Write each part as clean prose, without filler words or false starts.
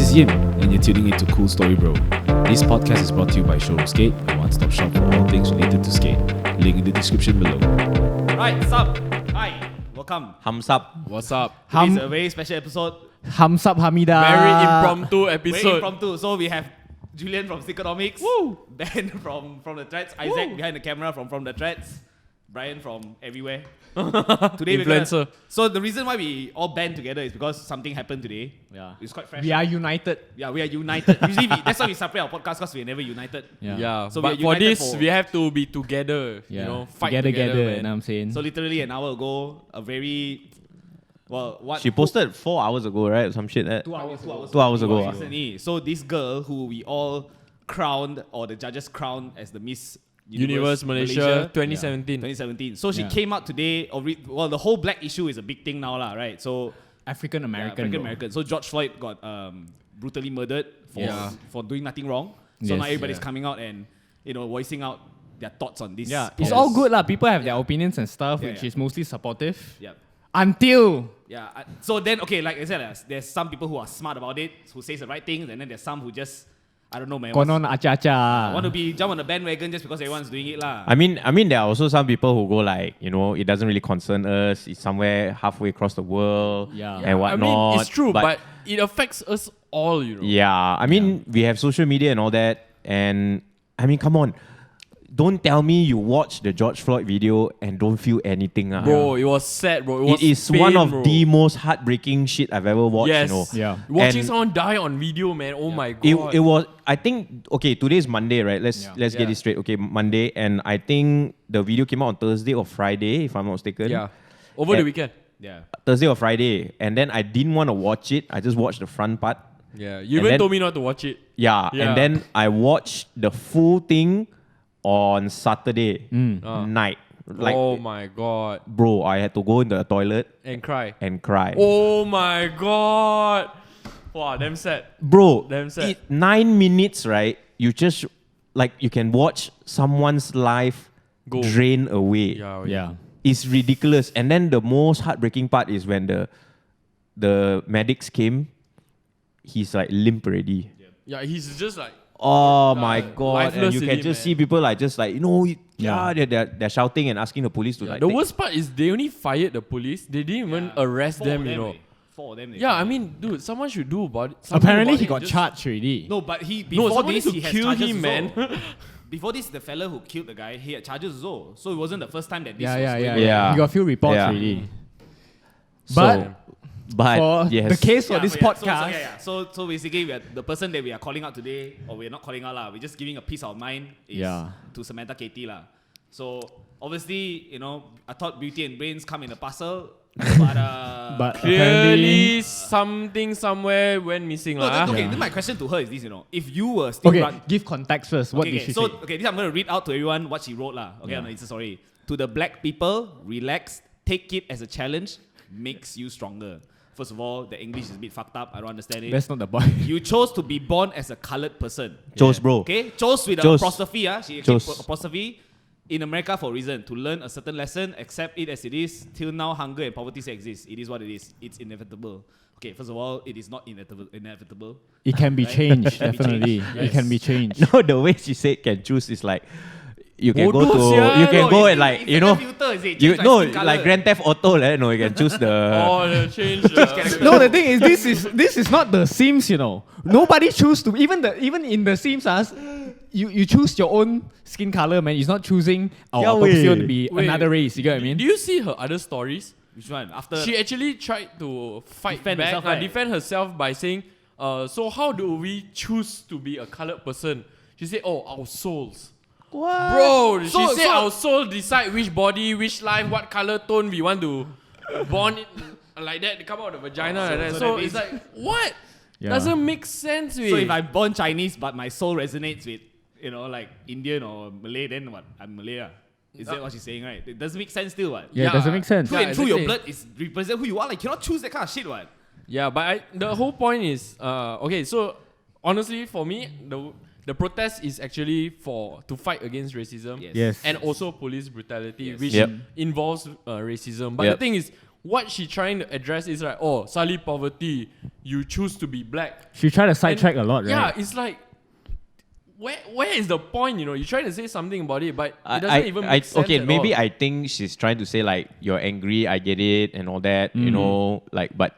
is Yim, and you're tuning into Cool Story Bro. This podcast is brought to you by Showroom, a one-stop shop for all things related to skate. Link in the description below. Right, sup? Hi, welcome. Hums up. What's up? This is a very special episode. Hums up Hamida. Very impromptu episode. Very impromptu. So we have Julian from Economics, Ben from the Threads, Isaac behind the camera from the Threads, Bryan from everywhere. Today Influencer. So the reason why we all band together is because something happened today. Yeah. It's quite fresh. We are united. Yeah, we are united. Usually that's why we separate our podcast because we're never united. Yeah. So but we are for united this, we have to be together. Yeah. You know, fight together, man. you know what I'm saying? So literally an hour ago, a very what She posted 4 hours ago, right? Some shit. 2 hours. 2 hours ago. Recently. So this girl who we all crowned, or the judges crowned as the Miss Universe Malaysia 2017. 2017. So she Yeah. came out today. Well, the whole black issue is a big thing now, lah, right? So African American. African American. So George Floyd got brutally murdered for doing nothing wrong. So Yes. now everybody's coming out and voicing out their thoughts on this. Yeah, it's all good lah. People have their opinions and stuff, Yeah, which yeah. is mostly supportive. Yeah. Until Yeah. So then, okay, like I said, there's some people who are smart about it, who says the right things, and then there's some who just, I don't know, man. konon aca-aca. Want to jump on the bandwagon just because everyone's doing it, lah. I mean, there are also some people who go like, it doesn't really concern us. It's somewhere halfway across the world Yeah. and whatnot. I mean, it's true, but it affects us all, you know. Yeah, I mean, we have social media and all that. And I mean, come on. Don't tell me you watch the George Floyd video and don't feel anything. Bro, it was sad, bro. It was It is pain, one of bro. the most heartbreaking shit I've ever watched. Yes. Yeah. Watching And someone die on video, man. Oh my god. It was, I think, okay, today's Monday, right? Let's get Yeah. it straight. Okay, Monday. And I think the video came out on Thursday or Friday, if I'm not mistaken. Yeah. Over the And- weekend. Yeah. Thursday or Friday. And then I didn't want to watch it. I just watched the front part. Yeah. You And even then- told me not to watch it. Yeah. Yeah. And then I watched the full thing on Saturday night. Like, Oh my god. bro, I had to go in the toilet And cry. and cry. Oh my god. Wow, damn sad. Bro, Damn sad. 9 minutes, right? You just, like, you can watch someone's life Go. drain away. Yeah. It's ridiculous. And then the most heartbreaking part is when the medics came, he's like limp already. Yeah, he's just like, Oh my god! And lifeless you can already, just man. see people like just like they're shouting and asking the police to like. the take- worst part is they only fired the police. They didn't even arrest them, you know. Four of them. Yeah, I mean, dude, someone should do about it. something Apparently about he it, got just- charged already. No, but he No, before someone this needs he to has kill charges him, also. man. Before this, the fella who killed the guy, he had charges also. So it wasn't the first time that this Yeah, was yeah, going yeah, on. Yeah. You got a few reports Yeah. already. So, but For yes. the case for Yeah, this but podcast, So basically, the person that we are calling out today, or we're not calling out lah, we're just giving a piece of mind is to Samantha Katie lah. So obviously, I thought beauty and brains come in a parcel, but but Clearly, something somewhere went missing, no, lah. okay. Then my question to her is this: if you were still okay, give context first. What did she so say? this I'm going to read out to everyone what she wrote lah. Okay, on the Insta story. To the black people, relax, take it as a challenge, makes you stronger. First of all, the English is a bit fucked up. I don't understand it. That's not the point. You chose to be born as a colored person. Chose, bro. Okay, chose with an Chose. apostrophe. She actually Chose. put apostrophe in America for a reason. To learn a certain lesson, accept it as it is. Till now, hunger and poverty still exist. It is what it is. It's inevitable. Okay, first of all, it is not inevitable. It can be Right? changed, Can be definitely. changed. It can be changed. No, the way she said can choose is like you can Bodoh go to sia. you can No, go it's- and like it's you like know a filter, is it? you Change my no skin colour. like Grand Theft Auto no you can choose the Oh, they changed. No, the thing is, this is not the Sims, Nobody choose to even in the Sims, you choose your own skin color, man. It's not choosing our Yeah, opposition wait. to be Wait. another race. You get what I mean? Do you see her other stories? Which one? After She actually tried to fight Defend back, herself, right? defend herself by saying, so how do we choose to be a colored person? She said, oh, our souls. What? Bro, she So- said so- our soul decide which body, which life, what color tone we want to born it like that, come out of the vagina like that. so So that it's means- like, what? Yeah. Doesn't make sense. So if I'm born Chinese but my soul resonates with, like Indian or Malay, then what? I'm Malay. Is that what she's saying, right? It doesn't make sense still, what? Yeah, it doesn't make sense. Through Yeah, and through, your exactly. blood is represent who you are. Like, you cannot choose that kind of shit, what? Yeah, but the whole point is, okay, so honestly, for me, the protest is actually to fight against racism Yes. Yes. and also police brutality, Yes. which Yep. involves racism. But Yep. the thing is, what she trying to address is like, oh, suddenly poverty, you choose to be black. She tried to sidetrack a lot, right? Yeah, it's like, where is the point? You're trying to say something about it, but it doesn't even make sense. Okay, at maybe all. I think she's trying to say like, you're angry, I get it, and all that, but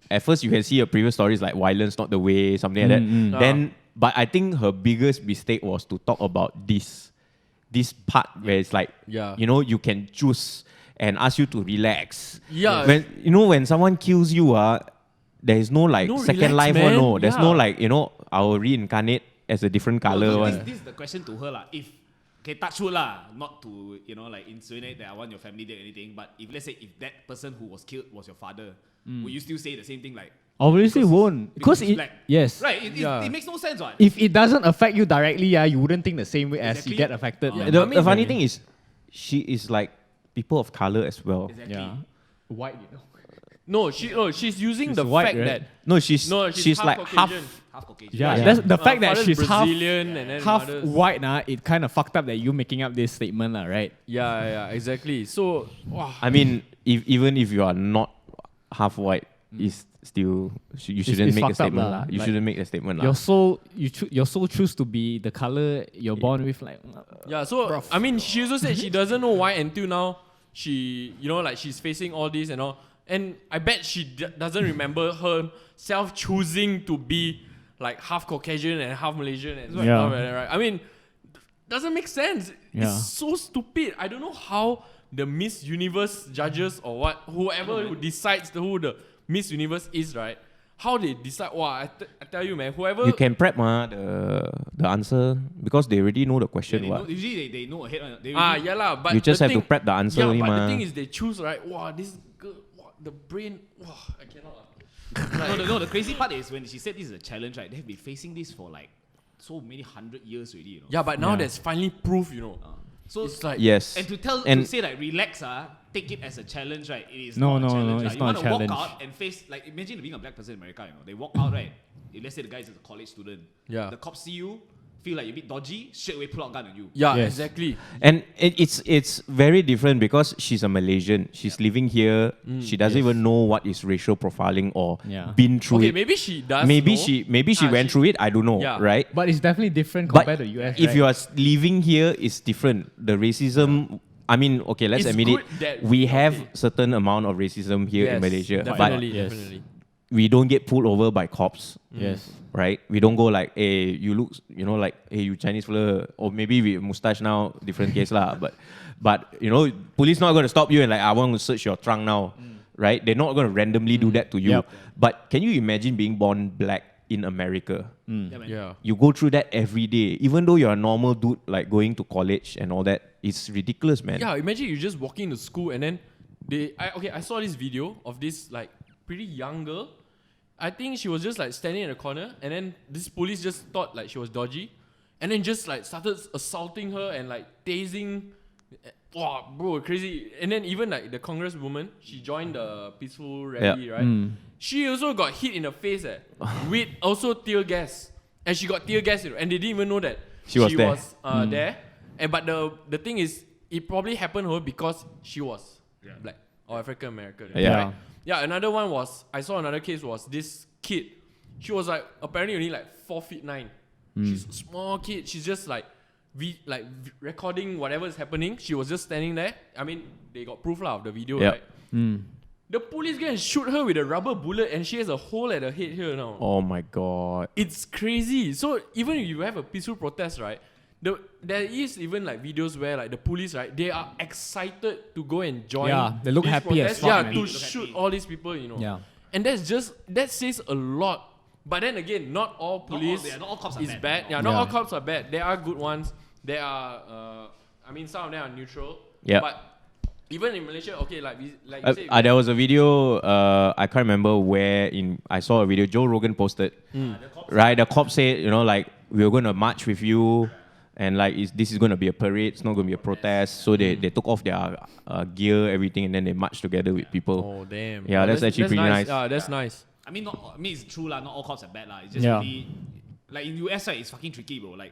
at first you can see her previous stories like violence not the way, something like that. Then, but I think her biggest mistake was to talk about this part where it's like, you can choose and ask you to relax. Yeah. When someone kills you, there is no like second relax, life man. or no. There's no Yeah. like, I'll reincarnate as a different color. No, one. this is the question to her lah. If touch wood lah, not to like insinuate that I want your family dead or anything. But if let's say if that person who was killed was your father, would you still say the same thing like? Obviously won't. Because it's it, black. yes. Right, it makes no sense, right? If it doesn't affect you directly, you wouldn't think the same way as you Exactly. get affected. Yeah. The funny thing is, she is like people of color as well. Exactly. Yeah. White, No, she's using She's the white, fact right? that No, she's half like Caucasian. Half Caucasian. Yeah, Yeah. that's the fact that father's she's Brazilian and then half mother's- white, it kind of fucked up that you making up this statement, right? Yeah, exactly. So, wow. I mean, even if you are not half white, is still you shouldn't it's make a fucked up statement lah. lah. You Like, shouldn't make a statement lah. Your soul, your soul choose to be the color you're born with, like. Yeah, so I mean, she also said she doesn't know why until now she, like she's facing all this and all. And I bet she doesn't remember herself choosing to be like half Caucasian and half Malaysian and stuff like that, right? I mean, doesn't make sense. Yeah. It's so stupid. I don't know how the Miss Universe judges or whoever who decides who the Miss Universe is, right? How they decide? Wow, I tell you, man, whoever. You can prep the answer because they already know the question. Yeah, what? Usually they know ahead. They already- Yeah lah, but You just the have to thing- prep the answer Yeah, only, but mah. the thing is, they choose right. Wow, this girl, wow, the brain. Wow, I cannot. No, the crazy part is when she said this is a challenge, right? They've been facing this for like so many 100 years already, Yeah, but now Yeah. there's finally proof, So It's like Yes. and to say like relax, take it as a challenge, right? It is No, not a no, challenge. no, it's you not a want to walk challenge. out and face like imagine being a black person in America, they walk out, right? If let's say the guy is a college student, Yeah. the cops see you, feel like you're a bit dodgy, straight away pull out gun on you. Yeah, Yes. exactly. And it's very different because she's a Malaysian. She's living here. She doesn't even know what is racial profiling or Yeah. been through Okay, it. maybe she does. Maybe know. she went through it. I don't know, Yeah. right? But it's definitely different But compared to US. if right? you are living here, it's different. The racism. I mean, okay, let's It's admit it. good that- We have okay. certain amount of racism here in Yes, Malaysia, definitely, Yes. definitely. but we don't get pulled over by cops. yes. Right? We don't go like, hey, you look, like, hey, you Chinese fella, or maybe with mustache now, different case lah. But police not going to stop you and like, I want to search your trunk now, right? They're not going to randomly do that to you. Yep. But can you imagine being born black in America? Yeah, man. Yeah. You go through that every day, even though you're a normal dude, like going to college and all that. It's ridiculous, man. Yeah, imagine you just walking to school and then I saw this video of this like pretty young girl. I think she was just like standing in a corner and then this police just thought like she was dodgy and then just like started assaulting her and like tasing. Wow, bro, crazy. And then even like the congresswoman, she joined the peaceful rally, right? She also got hit in the face with also tear gas. And she got tear gas, and they didn't even know that She was there. there. And but the thing is, it probably happened to her because she was black or African American. Yeah. Right? Yeah. Another one was I saw another case was this kid. She was like apparently only like 4'9". She's a small kid. She's just like recording whatever is happening. She was just standing there. I mean, they got proof of the video, Yep. right? The police go and shoot her with a rubber bullet, and she has a hole at her head here now. Oh my God. It's crazy. So even if you have a peaceful protest, right? There is even like videos where like the police, right? They are excited to go and join. Yeah, they look these happy as protests. fuck, Yeah, man. to Look shoot happy. all these people, Yeah. And that says a lot. But then again, not all police not all cops are is bad. bad. Yeah, not all cops are bad. There are good ones. There are, some of them are neutral. Yeah. But even in Malaysia, okay, like you said, There was a video, I can't remember where I saw a video Joe Rogan posted. Right, the cops said, like, we were going to march with you and like, this is going to be a parade, it's not going to be a protest. So they took off their gear, everything, and then they marched together with people. oh damn. Yeah, that's actually pretty nice. Yeah, that's nice. I mean, it's true lah. Not all cops are bad lah. It's just Yeah. really like in US, right? It's fucking tricky, bro. Like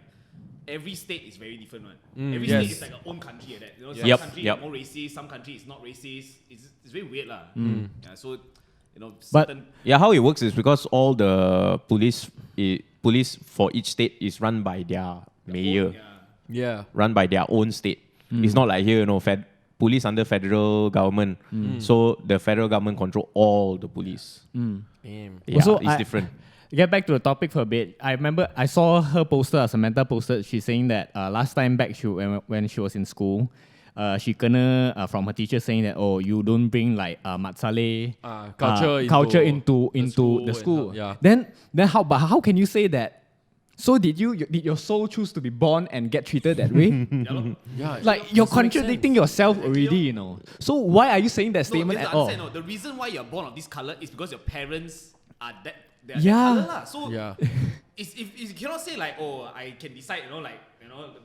every state is very different one. Mm, Every yes. state is like a own country like that. You know, Yep, some country yep. is more racist, some country is not racist. It's very weird lah. Yeah, so you know, But- certain Yeah, how it works is because all the police for each state is run by their mayor, Yeah. run by their own state. It's not like here, you know, police under federal government. So the federal government control all the police. Damn. Yeah, Also, it's different. Get back to the topic for a bit. I remember I saw her poster, Samantha posted. She's saying that last time back, when she was in school, she kena from her teacher saying that, oh, you don't bring like matsale Culture into into the school. and how- Then how can you say that? So did your soul choose to be born and get treated that way? Yeah. Like you're doesn't make contradicting sense. yourself already, you know. So why are you saying that statement you at have to all? understand, no, the reason why you're born of this color is because your parents are they are Yeah. that color lah. So Yeah. if you cannot say like, oh, I can decide,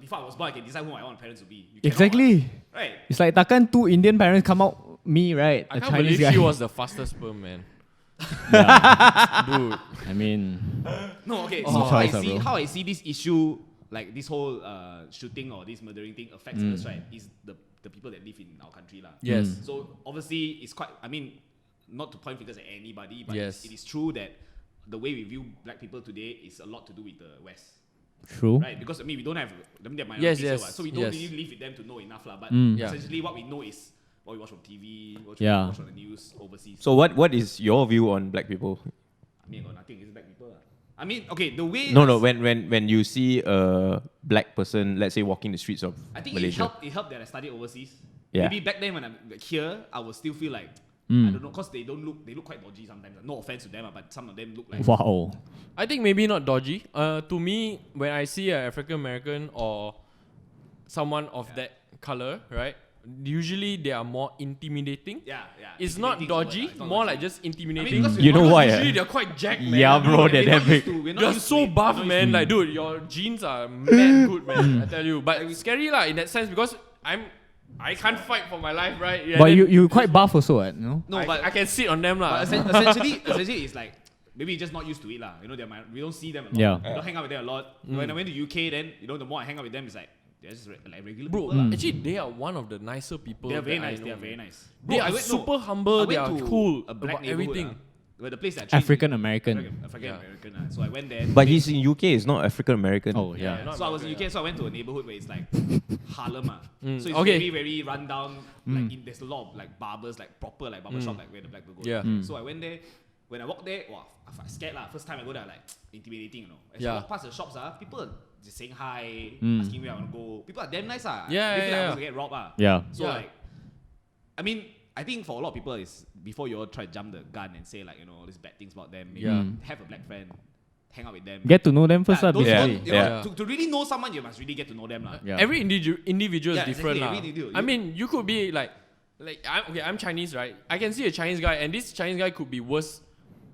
before I was born, I can decide who I want my parents to be. You cannot, Exactly. right? It's like takkan two Indian parents come out me, right? I A can't Chinese believe guy. she was the fastest sperm, man. Yeah. Dude. I mean, No, okay. Oh. So Choice, bro. how I see this issue, like this whole shooting or this murdering thing affects us, right? Is the people that live in our country lah. Yes. So obviously, it's quite. I mean, not to point fingers at anybody, but Yes. it is true that the way we view black people today is a lot to do with the West, true. right? Because I mean, we don't have. I mean, they're minorities here, yes, what, so we don't yes. really live with them to know enough lah. But Yeah. essentially, what we know is what we watch from TV, what Yeah. we watch on the news overseas. So what is your view on black people? I mean, I got nothing against black people lah. I mean, okay, the way No, when you see a black person, let's say walking the streets of I think Malaysia. it helped that I studied overseas. Yeah. Maybe back then when I'm like, here, I would still feel like I don't know, cause they look quite dodgy sometimes. No offense to them, but some of them look like Wow. I think maybe not dodgy. To me, when I see an African American or someone of that color, right? Usually they are more intimidating. yeah. It's not Intimidating is dodgy, the word, it's not more dodgy. like just intimidating. I mean, because You know why? Usually they're quite jacked, man. Yeah, bro, they're We're that not big. used to- we're not You're used to so it. buff, We're not man. used to Like, dude, your jeans are mad good, man. I tell you. But it's scary, lah, in that sense, because I can't fight for my life, right? Yeah, But then you quite buff also, right? No. No, I but can sit on them, lah. essentially, it's like maybe you're just not used to it, lah. You know, we don't see them a lot. Yeah. We don't hang out with them a lot. When I went to UK, then the more I hang out with them, it's like they're just like regular Bro, people. lah. actually, they are one of the nicer people. They're very that I nice. know, They are man. very nice. They are super humble. They are cool a black about neighborhood, everything. Where the place that I trained African in- American. African American. So I went there. But he's in UK, it's not African American. Oh yeah. not So I was in American, UK, so I went to a neighborhood where it's like Harlem. So it's okay. very, very run down. Like there's a lot of like barbers, like proper like barber shop, like where the black people go. Yeah. So I went there. When I walked there, wow, I was scared lah. First time I go there, like intimidating, you know. As Yeah. I walk past the shops, people just saying hi, asking where I want to go. People are damn nice, Yeah, They feel like yeah. I was gonna get robbed, Yeah. So Yeah. like, I mean, I think for a lot of people, is before you all try to jump the gun and say like all these bad things about them. Maybe Yeah. have a black friend, hang out with them. Get to know them first, Yeah, lah, don't- basically. don't- you know, Yeah. To really know someone, you must really get to know them, lah. Yeah. Every individual is Yeah, different, exactly, lah. every individual. I mean, you could be like I'm Chinese, right? I can see a Chinese guy, and this Chinese guy could be worse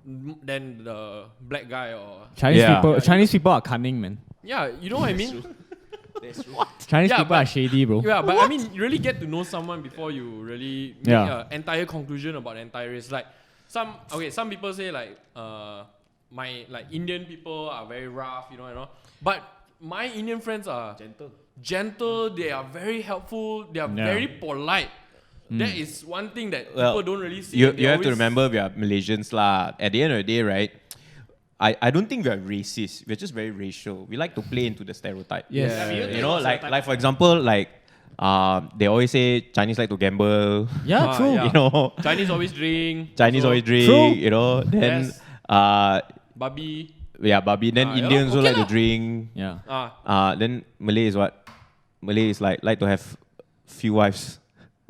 than the black guy, or Chinese people are cunning, man. yeah, you know what I mean? That's true. Chinese Yeah, people are shady, bro. Yeah, but I mean, you really get to know someone before you really make Yeah. an entire conclusion about the entire race. Like some people say like my like Indian people are very rough, you know. But my Indian friends are gentle. They are very helpful. They are Yeah. very polite. That is one thing that Well, people don't really see. You and they have to always- remember we are Malaysians lah. At the end of the day, right? I don't think we are racist. We're just very racial. We like to play into the stereotype. Yes. Yeah, we don't You take know, lots of like time. for example, like they always say Chinese like to gamble. Yeah, Ah, true. yeah. You know, Chinese always drink. Chinese so, always drink. True. You know, then Yes. babi. Then Ah, yeah Indians lah, also okay like lah. to drink. Yeah. Then Malay is what? Malay is like to have few wives.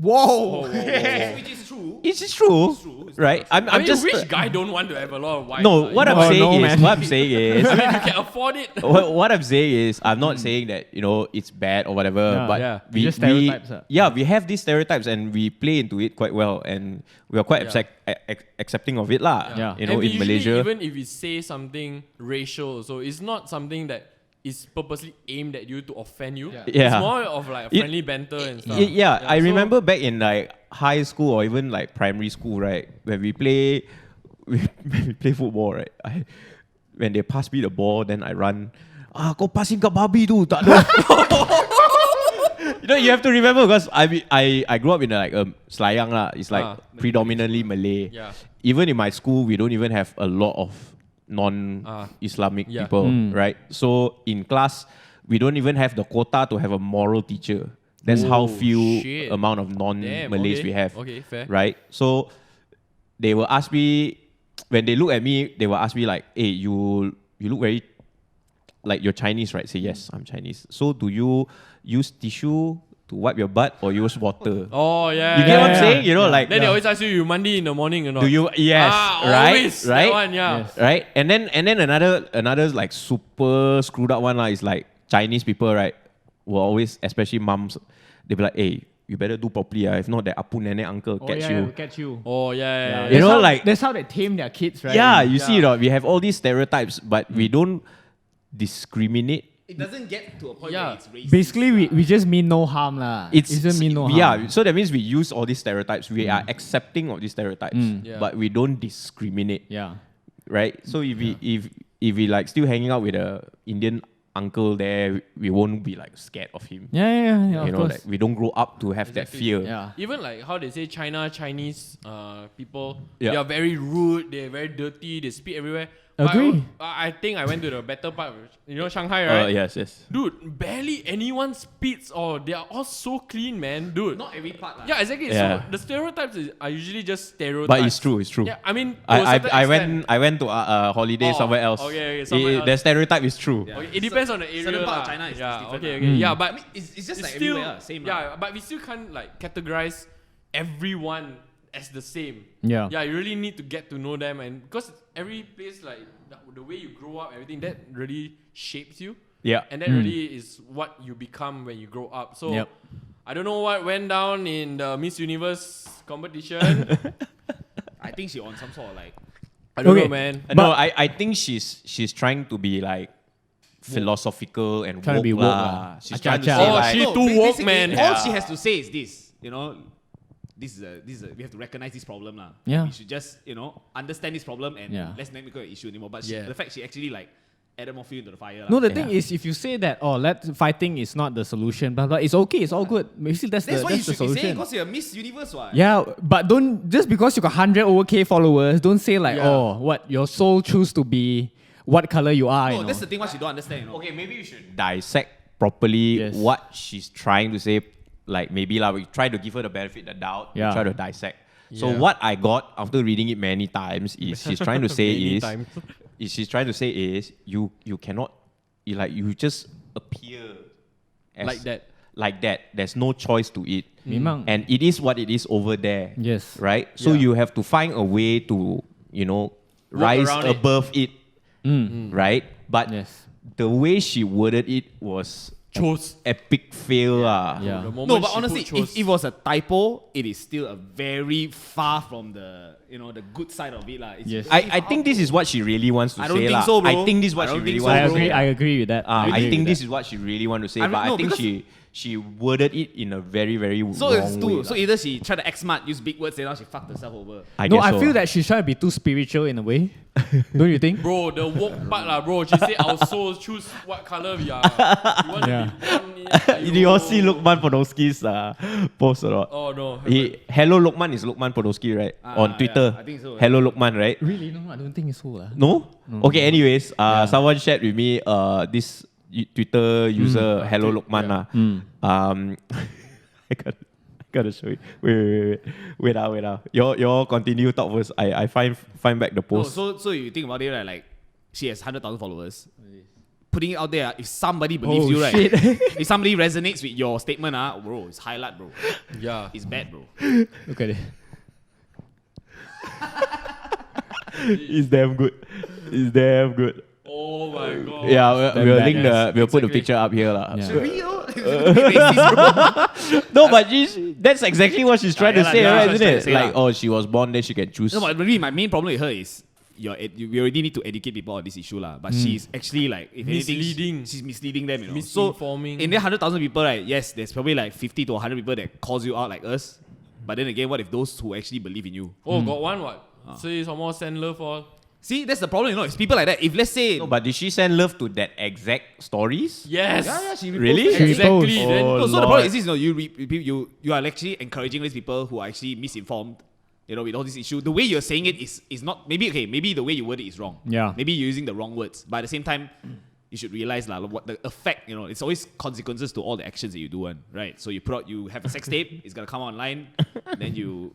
Whoa. Which is true. It's just true, true. It's right? I I'm mean, just which guy don't want to have a lot of wives? no. lah, What you I'm know? saying no, is, man. what I'm saying is, I mean, if you can afford it. what I'm saying is, I'm not saying that it's bad or whatever, Yeah, but yeah. we Just stereotypes, we have these stereotypes and we play into it quite well, and we are quite accepting of it lah. Yeah. You know, And we in usually, Malaysia, even if we say something racial, so it's not something that is purposely aimed at you to offend you. Yeah. It's more of like a It- friendly banter and stuff. I so- remember back in like high school or even like primary school, right, when we play football, right. When they pass me the ball, then I run. kau passing kat babi tu, tak ada. You know, you have to remember because I grew up in like Selayang lah. It's like predominantly Malay. Yeah. Even in my school, we don't even have a lot of non-Islamic people, right? So in class, we don't even have the quota to have a moral teacher. That's how few amount of non-Malays we have. Okay, fair. Right? So they will ask me, when they look at me, they will ask me like, hey, you look very, like you're Chinese, right? Say, yes, I'm Chinese. So do you use tissue to wipe your butt or use water? Oh, yeah. You get what I'm saying? You know, like... Then they always ask you mandi in the morning or not? Do you... Yes, right? Always. Right? That one, yeah. Yes. Right? And then another like super screwed up one is like Chinese people, right? Will always, especially mums, they be like, hey, you better do properly. If not, that apu nene uncle catch you. Catch you. Oh, yeah. You know, like... That's how they tame their kids, right? Yeah, you see, we have all these stereotypes, but we don't discriminate. It doesn't get to a point Yeah. where it's racist. Basically, we just mean no harm lah. It just mean no harm. Yeah, so that means we use all these stereotypes. We are accepting of these stereotypes, Yeah. but we don't discriminate, Yeah. right? So if we like still hanging out with a Indian uncle there, we won't be like scared of him. Yeah, You of know, course. like we don't grow up to have that fear. Yeah. Even like how they say Chinese people, Yeah. they are very rude, they're very dirty, they spit everywhere. Agree. But I think I went to the better part, Shanghai, right? Yes. Dude, barely anyone spits or they are all so clean, man, dude. Not every part. Yeah, exactly. Yeah. So the stereotypes are usually just stereotypes. But it's true. Yeah, I mean, to a certain I extent. went to a holiday Oh, somewhere else. okay, somewhere else. The stereotype is true. Yeah. Okay, it depends on the area. Certain part of lah. China is yeah, different. okay. Yeah, but I mean, it's just like still, everywhere, same. Yeah, but we still can't like categorize everyone as the same. Yeah. Yeah, you really need to get to know them, and because every place, like the way you grow up, everything that really shapes you. Yeah. And that really is what you become when you grow up. So Yep. I don't know what went down in the Miss Universe competition. I think she on some sort of like. I don't Okay. know, man. No, I think she's trying to be like philosophical and Trying to woke be woke lah. lah. She's trying to Acha-acha. say Oh, like, she too woke, basically, man. All Yeah. she has to say is this, this is a we have to recognize this problem lah. Yeah. We should just understand this problem and Yeah. let's not make it an issue anymore. But Yeah. the fact she actually like added more fuel into the fire. No, lah. the thing is, if you say that, fighting is not the solution, blah blah, it's okay, it's all good. Basically, that's That's what the you should be saying solution. because you're Miss Universe, what? Yeah, but don't just because you got 100 over K followers, don't say like, Yeah. what your soul choose to be, what color you are. No, you know? that's the thing. What she don't understand. okay, maybe you should dissect properly Yes. what she's trying to say. Like maybe we try to give her the benefit of the doubt. Yeah. We try to dissect. So Yeah. what I got after reading it many times is she's trying to say Many is times. she's trying to say is you cannot you just appear as like that. There's no choice to it. Memang. And it is what it is over there. Yes. Right? So Yeah. you have to find a way to, rise around it. above it. Right? But Yes. the way she worded it was Chose. epic fail. Yeah. The moment No, but she honestly, put chose. if it was a typo, it is still a very far from the the good side of it, lah. It's Yes. very I think this is what she really wants to I don't say. think lah. so, bro. I think this is what I she don't really think so, wants I to bro. say. agree. I agree with that. I think this is what she really want to say, I but don't I know, think because- she worded it in a very, very So wrong it's way. too. So either she tried to act smart, use big words, and now she fucked herself over. I No, guess I so. feel that she's trying to be too spiritual in a way. Don't you think? Bro, the woke part lah, bro. She said our souls choose what color we are. You want Yeah. to be born Did you all see Lukman Podolski's post or not? Oh no. Hello Lukman is Lukman Podolski, right? On Twitter. yeah, I think so. Hello Lukman, right? Really? No, I don't think it's so. No? Okay, anyways, someone shared with me this Twitter user, Hello Lukman. I gotta show you. Wait. You continue talk first. I find back the No, post. so you think about it, right? Like she has 100,000 followers. Putting it out there, if somebody believes Oh, you, right? shit. If somebody resonates with your statement, bro, it's highlight, bro. Yeah. It's bad, bro. Look at it. It's damn good. It's damn good. Oh my god. Yeah, we'll bad, link yes. we'll put the Exactly. picture up here lah. Yeah. Real? Racist, bro. No, but that's exactly what she's trying to yeah, say, yeah, right? that's Isn't what it? she's trying to Like, say, oh, she was born, then she can choose. No, but really, my main problem with her is we already need to educate people on this issue, lah. But she's actually like, if anything, Misleading. she's misleading them, Misinforming. So in the 100,000 people, right? Yes, there's probably like 50 to 100 people that calls you out like us. But then again, what if those who actually believe in you? Oh, got one what? Say some more send love all. See, that's the problem, you know. It's people like that. If let's say, No, but did she send love to that exact stories? Yes. yeah, she Really? reposted. She Exactly. reposts. Then, No, so the problem is this, you are actually encouraging these people who are actually misinformed, with all this issue. The way you're saying it is not, maybe the way you word it is wrong. Yeah. Maybe you're using the wrong words. But at the same time, you should realize what the effect, it's always consequences to all the actions that you do, right? So you have a sex tape, it's gonna come online, then you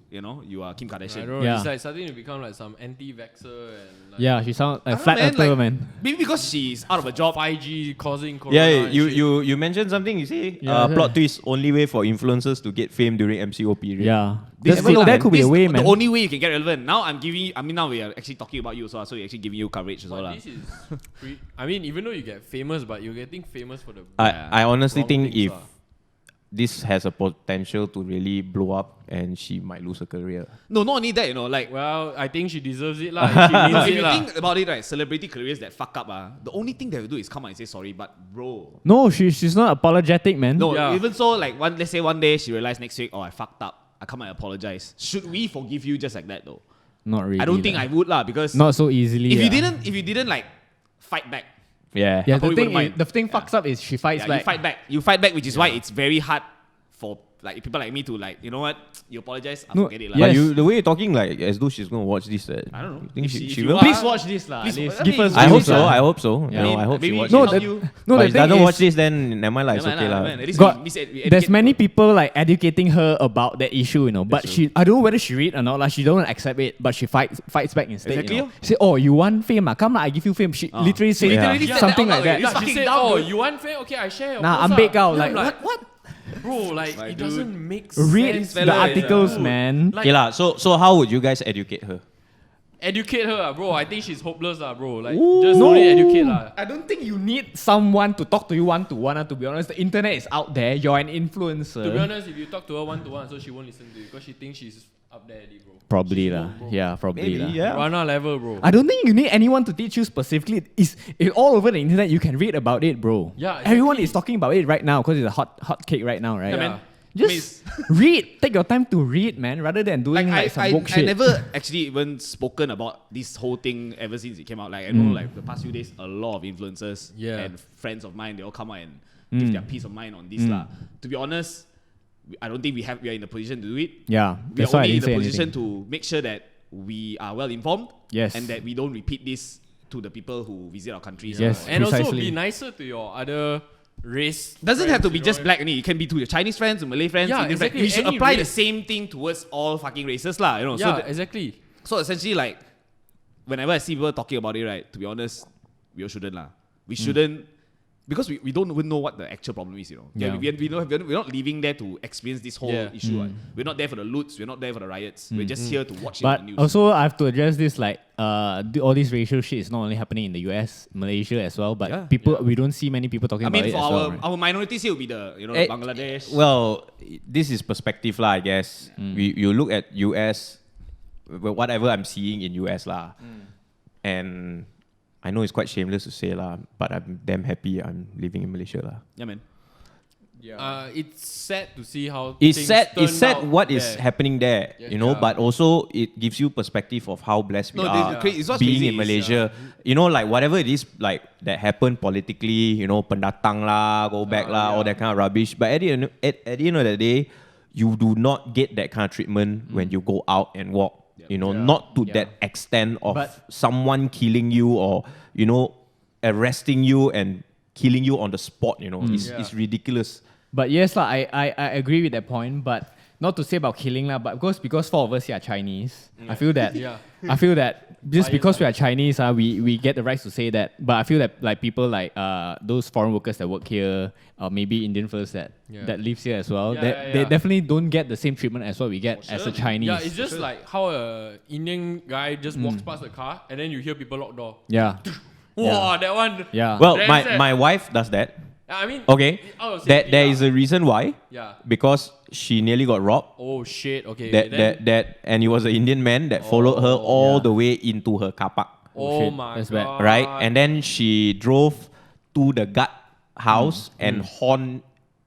are Kim I Kardashian. don't know. Yeah. It's like starting to become like some anti-vaxxer and like Yeah, she sounds I like don't flat know, earther, like, man. Maybe because she's out of a job. 5G causing corona. Yeah, and you, shit. you mentioned something. You say Yeah, plot twist only way for influencers to get fame during MCO period. Yeah. This That could be this a way, the man. only way you can get relevant. Now now we are actually talking about you as well, so we're actually giving you coverage as well. But lah. this is I mean, even though you get famous, but you're getting famous for the I honestly wrong think things if lah. this has a potential to really blow up and she might lose her career. No, not only that, like Well, I think she deserves it lah. She no, means if it you lah. think about it, right, celebrity careers that fuck up, the only thing they will do is come out and say sorry. But bro, No, she's not apologetic, man. no, Yeah. even so, like let's say one day she realized next week, oh, I fucked up. I come and apologize. Should we forgive you just like that though? Not really. I don't think lah. I would lah, because Not so easily. if lah. you didn't like fight back, Yeah. Yeah, probably wouldn't mind. the thing fucks up is she fights yeah, back. you fight back, which is why it's very hard for like people like me to like, you know what, you apologize, I No, forget it lah. But yes. the way you're talking like as though she's gonna watch this. I don't know. You think If she if will? you Please are- watch this, lah. Please, Please I give mean, us. I views, hope so. lah. I hope so. Yeah. No, I hope she Maybe watches. No, help the- you. No, But the if she thing doesn't is, watch this, then never mind, like, it's Never mind okay lah, lah. never mind. At least got, we there's educate many people. people like educating her about that issue, but I don't know whether she read or not. Like she don't accept it, but she fights back instead. Exactly. Say, oh, you want fame? Come I give you fame. She literally say literally said something that like out that. loud, Yeah, she fucking said, dumb, "Oh, dude. you want fame? Okay, I share." Your Nah, post I'm lah." big out. Then I'm Like, what? Bro, like My it dude. doesn't make Read sense. the fella, articles, dude. man. Like, Okay lah. So how would you guys educate her? educate her, bro. I think she's hopeless, bro. Like, Ooh. just No. only educate, lah. I don't think you need someone to talk to you one-to-one. To be honest, the internet is out there. You're an influencer. To be honest, if you talk to her one-to-one, so she won't listen to you because she thinks she's up there already, bro. Probably She's lah. not, bro. Yeah, probably Maybe, lah. yeah. Rana level, bro. I don't think you need anyone to teach you specifically. It's all over the internet. You can read about it, bro. Yeah, Everyone exactly. is talking about it right now because it's a hot cake right now, right? Yeah, man. Just read. Take your time to read, man, rather than doing like some woke I shit. never actually even spoken about this whole thing ever since it came out. Like I know, like the past few days, a lot of influencers and friends of mine, they all come out and give their peace of mind on this lah. To be honest, I don't think we are in a position to do it. Yeah, We that's are why I only in didn't the say position anything. to make sure that we are well informed. Yes. And that we don't repeat this to the people who visit our countries. Yes. And also Precisely. be nicer to your other race. Doesn't friends, have to you be know? just black only. It can be to your Chinese friends, to Malay friends, Yeah, Indian exactly. friends. We should Any apply the race. same thing towards all fucking races lah. Yeah, So exactly. so essentially, like, whenever I see people talking about it, right, to be honest, we all shouldn't lah. We shouldn't, because we don't even know what the actual problem is, Yeah. We're not living there to experience this whole issue. Right? We're not there for the loots. We're not there for the riots. We're just here to watch it on But the news. also, I have to address this like all this racial shit is not only happening in the US, Malaysia as well. But we don't see many people talking I about mean, it for as our well. Right? our minorities here will be the Eh, Bangladesh. Well, this is perspective lah, I guess. You look at US, whatever I'm seeing in US lah, and I know it's quite shameless to say lah, but I'm damn happy I'm living in Malaysia lah. Yeah, man. It's sad to see how It's things sad. turn It's sad out what is there. happening there, Yeah. but also it gives you perspective of how blessed we No, are it's what's being crazy in is, Malaysia. Like whatever it is, like that happened politically, pendatang lah, go back lah, all that kind of rubbish. But at the end of the day, you do not get that kind of treatment when you go out and walk. Not to that extent of But- someone killing you or arresting you and killing you on the spot. It's ridiculous. But yes, lah, I agree with that point. But not to say about killing, lah, but because four of us here are Chinese, I feel that I feel that just because we are Chinese, we get the rights to say that. But I feel that like people like those foreign workers that work here, or maybe Indian fellas that lives here as well, they definitely don't get the same treatment as what we get as a Chinese. Yeah, it's just like how a Indian guy just walks past the car and then you hear people lock door. yeah. Wow, that one. Yeah. Well, Damn my, sad. my wife does that. I mean, Okay, out of safety there lah. is a reason why. Yeah. Because she nearly got robbed. Oh shit. Okay. That then, and it was an Indian man that followed her all the way into her car park, Oh shit, my that's god. bad. right? And then she drove to the guard house and horned,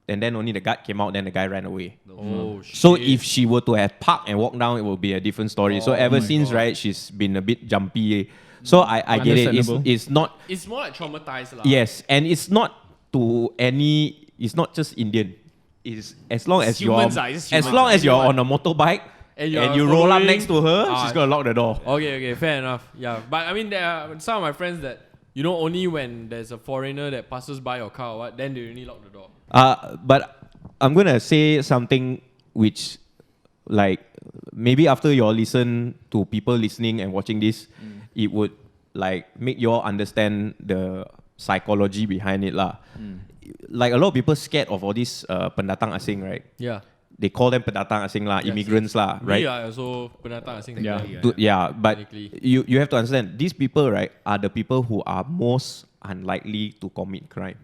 and then only the guard came out. Then the guy ran away. Oh shit. So if she were to have parked and walked down, it would be a different story. So Oh ever my since, God. right, she's been a bit jumpy So I get it. Understandable. It's not. It's more like traumatized lah. Yes, and it's not to any. It's not just Indian. It's as long as you're humans, it's just as humans. long as you're on a motorbike And and you're you roll up following- next to her, Ah. she's gonna lock the door. Okay, fair enough. Yeah, but I mean, there are some of my friends that only when there's a foreigner that passes by your car or what, then they only lock the door. But I'm gonna say something which, like, maybe after you all listen to people listening and watching this, it would like make you all understand the psychology behind it lah. Like a lot of people scared of all this pendatang asing, right? Yeah. They call them pendatang asing lah, immigrants lah, right? Yeah, also pendatang asing. But Technically. you have to understand, these people, right, are the people who are most unlikely to commit crime.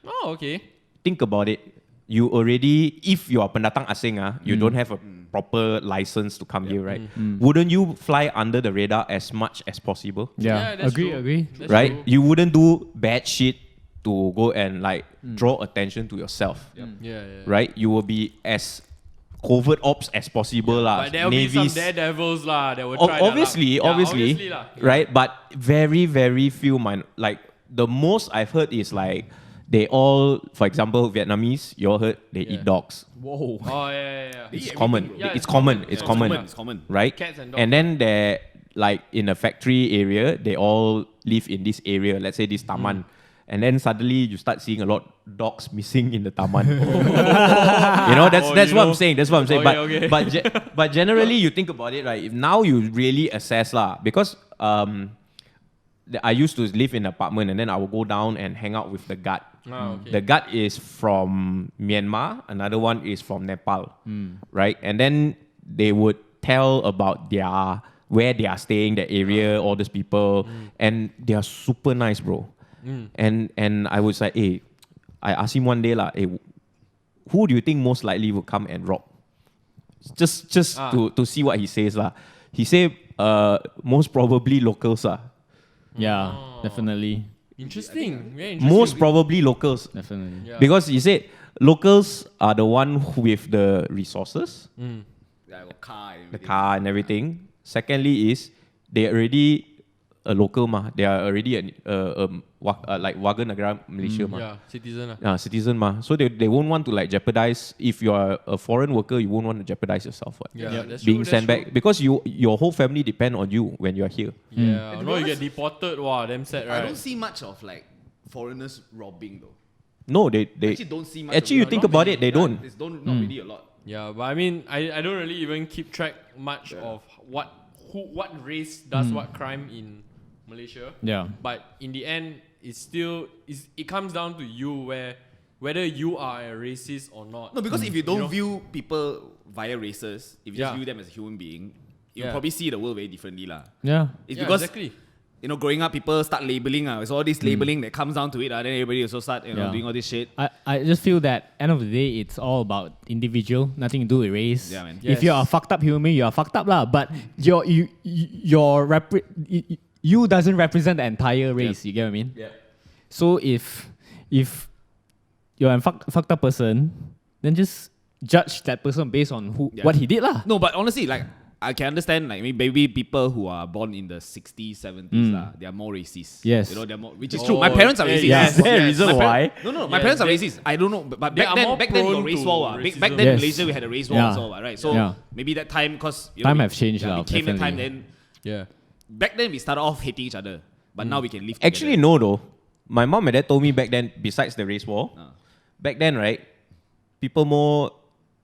Oh, okay. Think about it. You already, if you are pendatang asing, you don't have a proper license to come here, right? Wouldn't you fly under the radar as much as possible? Yeah, that's true. Agree. That's Right? true. You wouldn't do bad shit to go and like draw attention to yourself. Yeah. Right? You will be as covert ops as possible lah. But there will be some daredevils lah that will try Obviously, that lah. obviously, lah. right? But very, very few like the most I've heard is like they all, for example, Vietnamese, you all heard they eat dogs. Whoa. Oh yeah. It's common. Yeah, It's common. It's It's common. common. It's common. Right? Cats and dogs. And then they're like in a factory area, they all live in this area, let's say this taman. And then suddenly you start seeing a lot dogs missing in the taman. You know, that's what I'm saying. That's what I'm saying. Okay, But generally, you think about it, right? If now you really assess lah, because I used to live in an apartment, and then I would go down and hang out with the guard. Okay. The guard is from Myanmar, another one is from Nepal, right? And then they would tell about where they are staying, the area, all these people, and they are super nice, bro. And I was like, hey, I asked him one day lah, hey, who do you think most likely will come and rob? Just to see what he says lah. He said most probably locals lah. Yeah, definitely. Interesting. Very interesting. Most probably locals. Definitely. Yeah. Because he said locals are the one with the resources, the car and everything. Secondly is they already a local mah. They are already like warga negara Malaysia mah. Yeah, citizen lah. Citizen mah. So they won't want to like jeopardize. If you are a foreign worker, you won't want to jeopardize yourself. What? Yeah, that's Being true, sent that's back because your whole family depend on you when you are here. Yeah, And to be no, you honest, get deported. Wow, damn sad, I right? don't see much of like foreigners robbing though. No, they Actually, don't see much. actually you of it. think Not about many. it, they don't. It's not really a lot. Yeah, but I mean, I don't really even keep track much of what race does what crime in Malaysia. Yeah. But in the end, it comes down to you whether you are a racist or not. No, because if you don't know? view people via races, if you just Yeah. view them as a human being, you Yeah. probably see the world very differently lah. Yeah. It's Yeah, because exactly. growing up, people start labeling. It's all this labeling that comes down to it. Then everybody also start Yeah. doing all this shit. I just feel that end of the day, it's all about individual, nothing to do with race. Yeah, man. If you are a fucked up human, you are fucked up lah. But you doesn't represent the entire race. You get what I mean? Yeah. So if you're a fucked up person, then just judge that person based on what he did lah. No, but honestly, like I can understand, like maybe people who are born in the 60s, 70s, they are more racist. Yes. They're more, which is true. My parents are racist. yeah. Is there a reason why? No, my Yes, parents are they- racist. I don't know, but they back are then, more we got prone race to war. Back racism. then, Yes. Malaysia, we had a race war Yeah. also, right? So Yeah. maybe that time, because Time have changed lah, became the time definitely. then. Yeah. Back then, we started off hating each other, but now we can live Actually, together. no, though. My mom and dad told me back then, besides the race war, back then, right, people more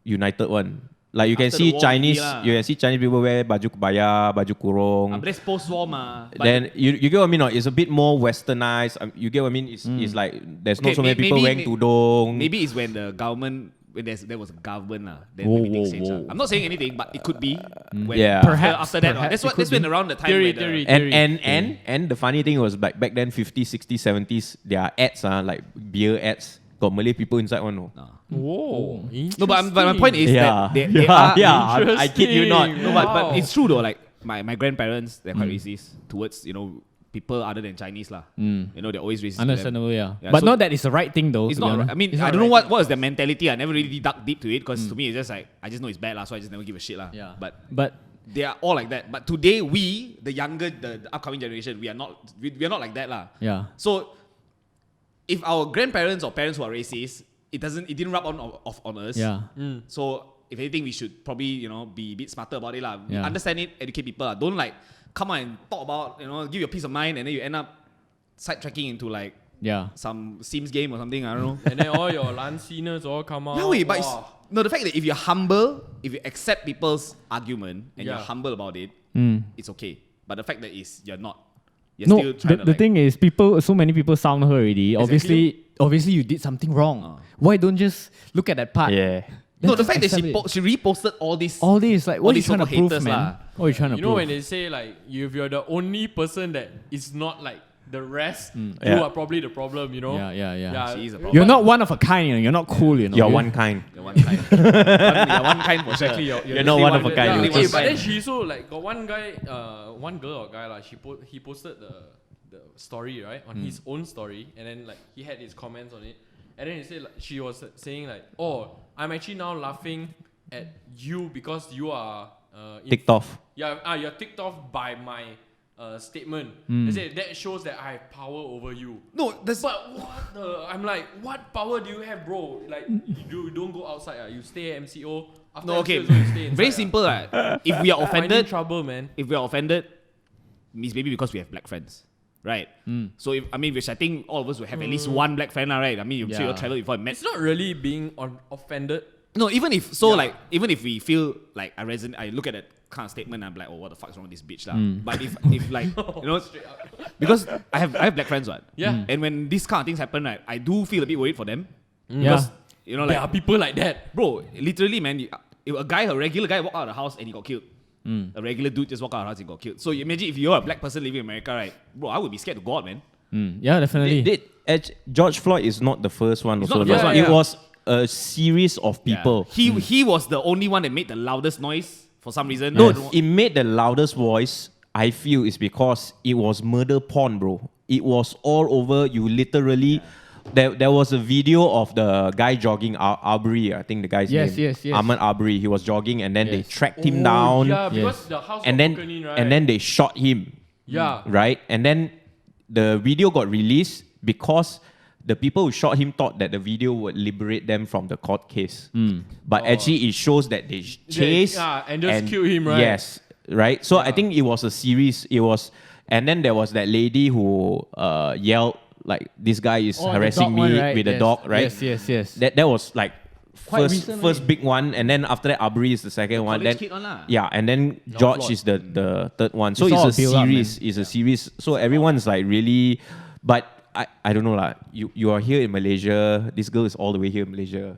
united one. Like you can After see the war, Chinese, maybe lah. you can see Chinese people wear baju kebaya, baju kurung. But that's post-war, ma. But Then you get what I mean? No? It's a bit more westernized. You get what I mean? It's like there's not Okay, so many people wearing tudung. maybe it's when the government, there was a government, then everything changed. whoa. I'm not saying anything, but it could be. When Yeah. after that, Perhaps that's when around the time Theory, where the, theory. And the funny thing was back then 50s, 60s, 70s, there are ads, like beer ads, got Malay people inside one. No? Whoa. No, but my point is Yeah. that they are. I kid you not. No, but it's true though. Like my grandparents, they're quite racist towards people other than Chinese lah. They're always racist. to them. Understandable, yeah. Yeah, But so- not that it's the right thing though. It's to be not. honest. I mean, It's I not don't know right what was their mentality. I never really dug deep to it because to me it's just like I just know it's bad lah. So I just never give a shit lah. Yeah. But But they are all like that. But today, we, the younger, the upcoming generation, we are not like that lah. Yeah. So, if our grandparents or parents who are racist, it didn't rub off on us. Yeah. So, if anything, we should probably be a bit smarter about it lah. Yeah. Understand it, educate people lah. Don't like come on and talk about give you a peace of mind, and then you end up sidetracking into like some Sims game or something. I don't know. And then all your lanciness all come out. No, but the fact that if you're humble, if you accept people's argument and you're humble about it, it's okay. But the fact that you're not. You're still trying the thing is, so many people sound her already. Exactly. Obviously, you did something wrong. Why don't just look at that part? Yeah. No, the fact that she reposted all this, like, what are you trying to prove, man? La. What are you trying to prove? You know when they say like, if you're the only person that is not like the rest, you are probably the problem, Yeah. She is a problem. You're not one of a kind, you're not cool, You're one kind. You're one kind. You're one kind for exactly. sure. You're not one of a kind. Yeah, You're just- but then she also like got one guy, one girl or guy like he posted the story right on his own story, and then like he had his comments on it, and then he said like, she was saying like, oh, I'm actually now laughing at you because you are Ticked off. Yeah, you're ticked off by my statement. They say that shows that I have power over you. No, but what the? I'm like, what power do you have, bro? Like, you don't go outside. You stay at MCO. After No, okay. MCO, you stay inside, Very simple, right? If we are Finding offended, trouble, man. if we are offended, it's maybe because we have black friends, right? So which I think all of us will have at least one black friend, right? I mean, sure you'll travel before and met. It's not really being offended. No, even if we feel like I look at that kind of statement, I'm like, oh, what the fuck's wrong with this bitch, lah? But if like because I have black friends, right? Yeah. And when these kind of things happen, right, I do feel a bit worried for them. Yeah. Because like There are people like that. bro, literally, man, if a regular guy walk out of the house and he got killed. A regular dude just walk out of the house and got killed. So you imagine if you're a black person living in America, right? Bro, I would be scared to go out, man. Yeah, definitely. George Floyd is not the first one. He's Also, not the first one, It yeah. was a series of people. He was the only one that made the loudest noise for some reason. No, I don't know. it made the loudest voice. I feel is because it was murder porn, bro. It was all over. You literally. There was a video of the guy jogging, Arbery, I think the guy's name. Yes. Ahmad Arbery. He was jogging and then they tracked him down. Yeah, because the house And was then, broken in, right? and then they shot him. Yeah. Right? And then the video got released because the people who shot him thought that the video would liberate them from the court case. But actually it shows that they chased and just killed him, right? Yes. Right? So I think it was a series. And then there was that lady who yelled like this guy is harassing me with a dog, right? Yes. That was like Quite first big one, and then after that Arbery is the second one. Then kid one lah. and then George Floyd. is the third one. So It's all it's a build up, series. man. It's a series. So everyone's like really, but I don't know lah. You are here in Malaysia. This girl is all the way here in Malaysia,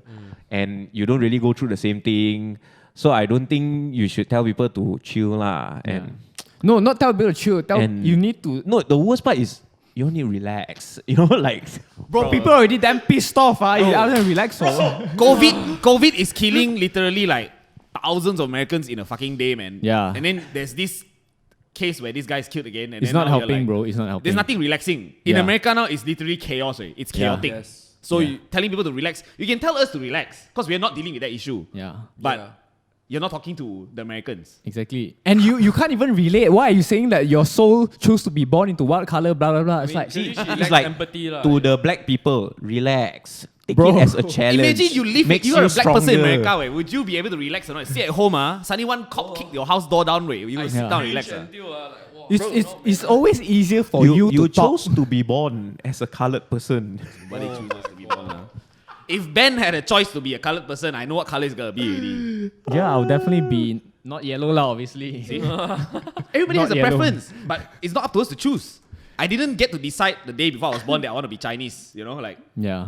and you don't really go through the same thing. So I don't think you should tell people to chill lah. And No, not tell people to chill. And- You need to. no, the worst part is you need to relax. Like Bro, people already damn pissed off. You ask them to relax. COVID is killing literally like thousands of Americans in a fucking day, man. Yeah. And then there's this case where this guy's killed again. And It's then not now you're helping, like, bro. It's not helping. There's nothing relaxing. In Yeah. America now, it's literally chaos, right? It's chaotic. Yes. So you telling people to relax. You can tell us to relax because we're not dealing with that issue. Yeah. But you're not talking to the Americans. Exactly. And you can't even relate. Why are you saying that your soul chose to be born into what color, blah, blah, blah? It's like, she it's lacks like empathy lah. to the black people, relax. Take Bro. it as a challenge. Imagine you live, Makes you are a you black person in stronger. America, right? Would you be able to relax or not? Sit at home, suddenly one cop kick your house door down, right? You will sit down and relax. Until, like, wow, it's always easier for you to talk. chose to be born as a colored person. But they choose to be born. If Ben had a choice to be a colored person, I know what color it's gonna be already. Yeah, I'll definitely be not yellow lah, obviously. Everybody Not has a yellow. preference, but it's not up to us to choose. I didn't get to decide the day before I was born that I want to be Chinese. Like Yeah.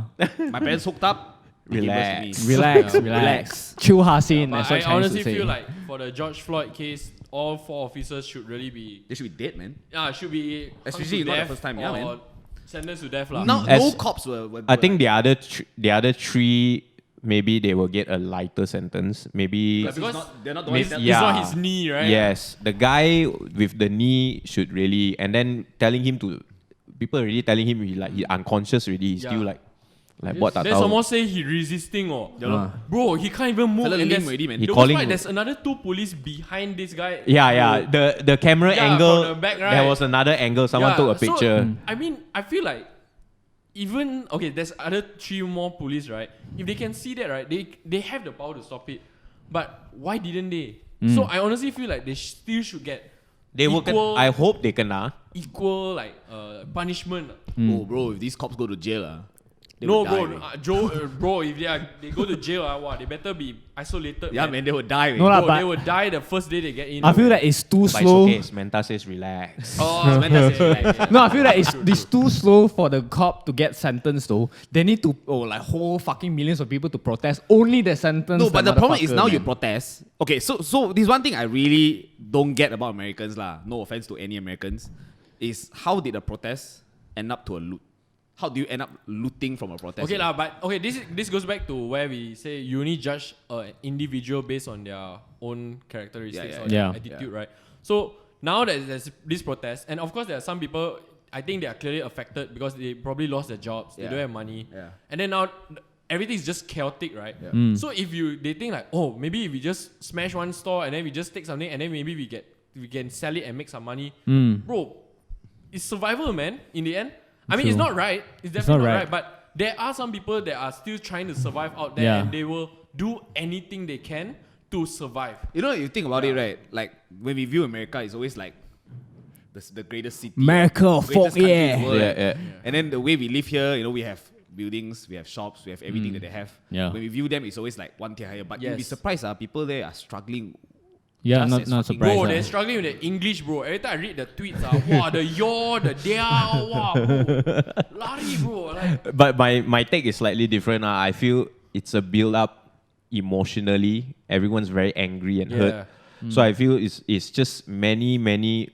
my parents hooked up. they gave birth to me. Relax. Chill Hasin. but That's I what Chinese honestly would say. feel like for the George Floyd case, all 4 officers should really be They should be dead, man. should be Especially hung to not the death first time, yeah, or man. sentenced to death lah. No As- cops were I think the other three, maybe they will get a lighter sentence. Maybe because they're not the Miss- ones that it's not his knee, right? Yes, the guy with the knee should really, and then telling him to, people already telling him he's unconscious already. He's still like Like buat tak Then tahu. someone say he resisting bro, he can't even move. Fella And lame there's, already, man. He the calling- worst part, there's another 2 police behind this guy. Yeah. The camera Yeah, angle. from the back, There right? was another angle. Someone took a picture. So, I mean, I feel like even there's other 3 more police, right? If they can see that, right, they have the power to stop it. But why didn't they? So I honestly feel like they still should get They will. equal, I hope they kena. equal punishment. Oh, bro, if these cops go to jail, they No, will bro, die, Joe, bro, if they go to jail, wow, they better be isolated. yeah, man, they will die. No, man. lah, Bro, but they will die the first day they get in. I feel that it's too But it's slow. okay. Samantha says relax. Oh, Samantha said, like, No, I feel that it's too slow for the cop to get sentenced though. They need to whole fucking millions of people to protest. Only the sentence. no, but the problem is motherfucker, now you man. protest. Okay, so this one thing I really don't get about Americans lah. No offense to any Americans, is how did a protest end up to a loot? How do you end up looting from a protest? Okay lah, but this goes back to where we say you only judge an individual based on their own characteristics or their attitude, right? So now that there's this protest, and of course there are some people, I think they are clearly affected because they probably lost their jobs, they don't have money, and then now everything is just chaotic, right? So if they think like, oh, maybe if we just smash one store and then we just take something and then maybe we can sell it and make some money, bro, it's survival, man. In the end. I mean, it's not right. It's definitely not right. But there are some people that are still trying to survive out there, and they will do anything they can to survive. You know, you think about it, right? Like when we view America, it's always like the greatest city, America, the greatest fuck country in yeah. the world, right? Yeah. And then the way we live here, you know, we have buildings, we have shops, we have everything that they have. Yeah. When we view them, it's always like one tier higher. But you'll be surprised, people there are struggling. Yeah, Just as not fucking- surprised. Bro, they're struggling with the English, bro. Every time I read the tweets, wow, the yo, the dia, wow, bro. Lari, bro. Like, But my take is slightly different. I feel it's a build up emotionally. Everyone's very angry and hurt. So I feel it's just many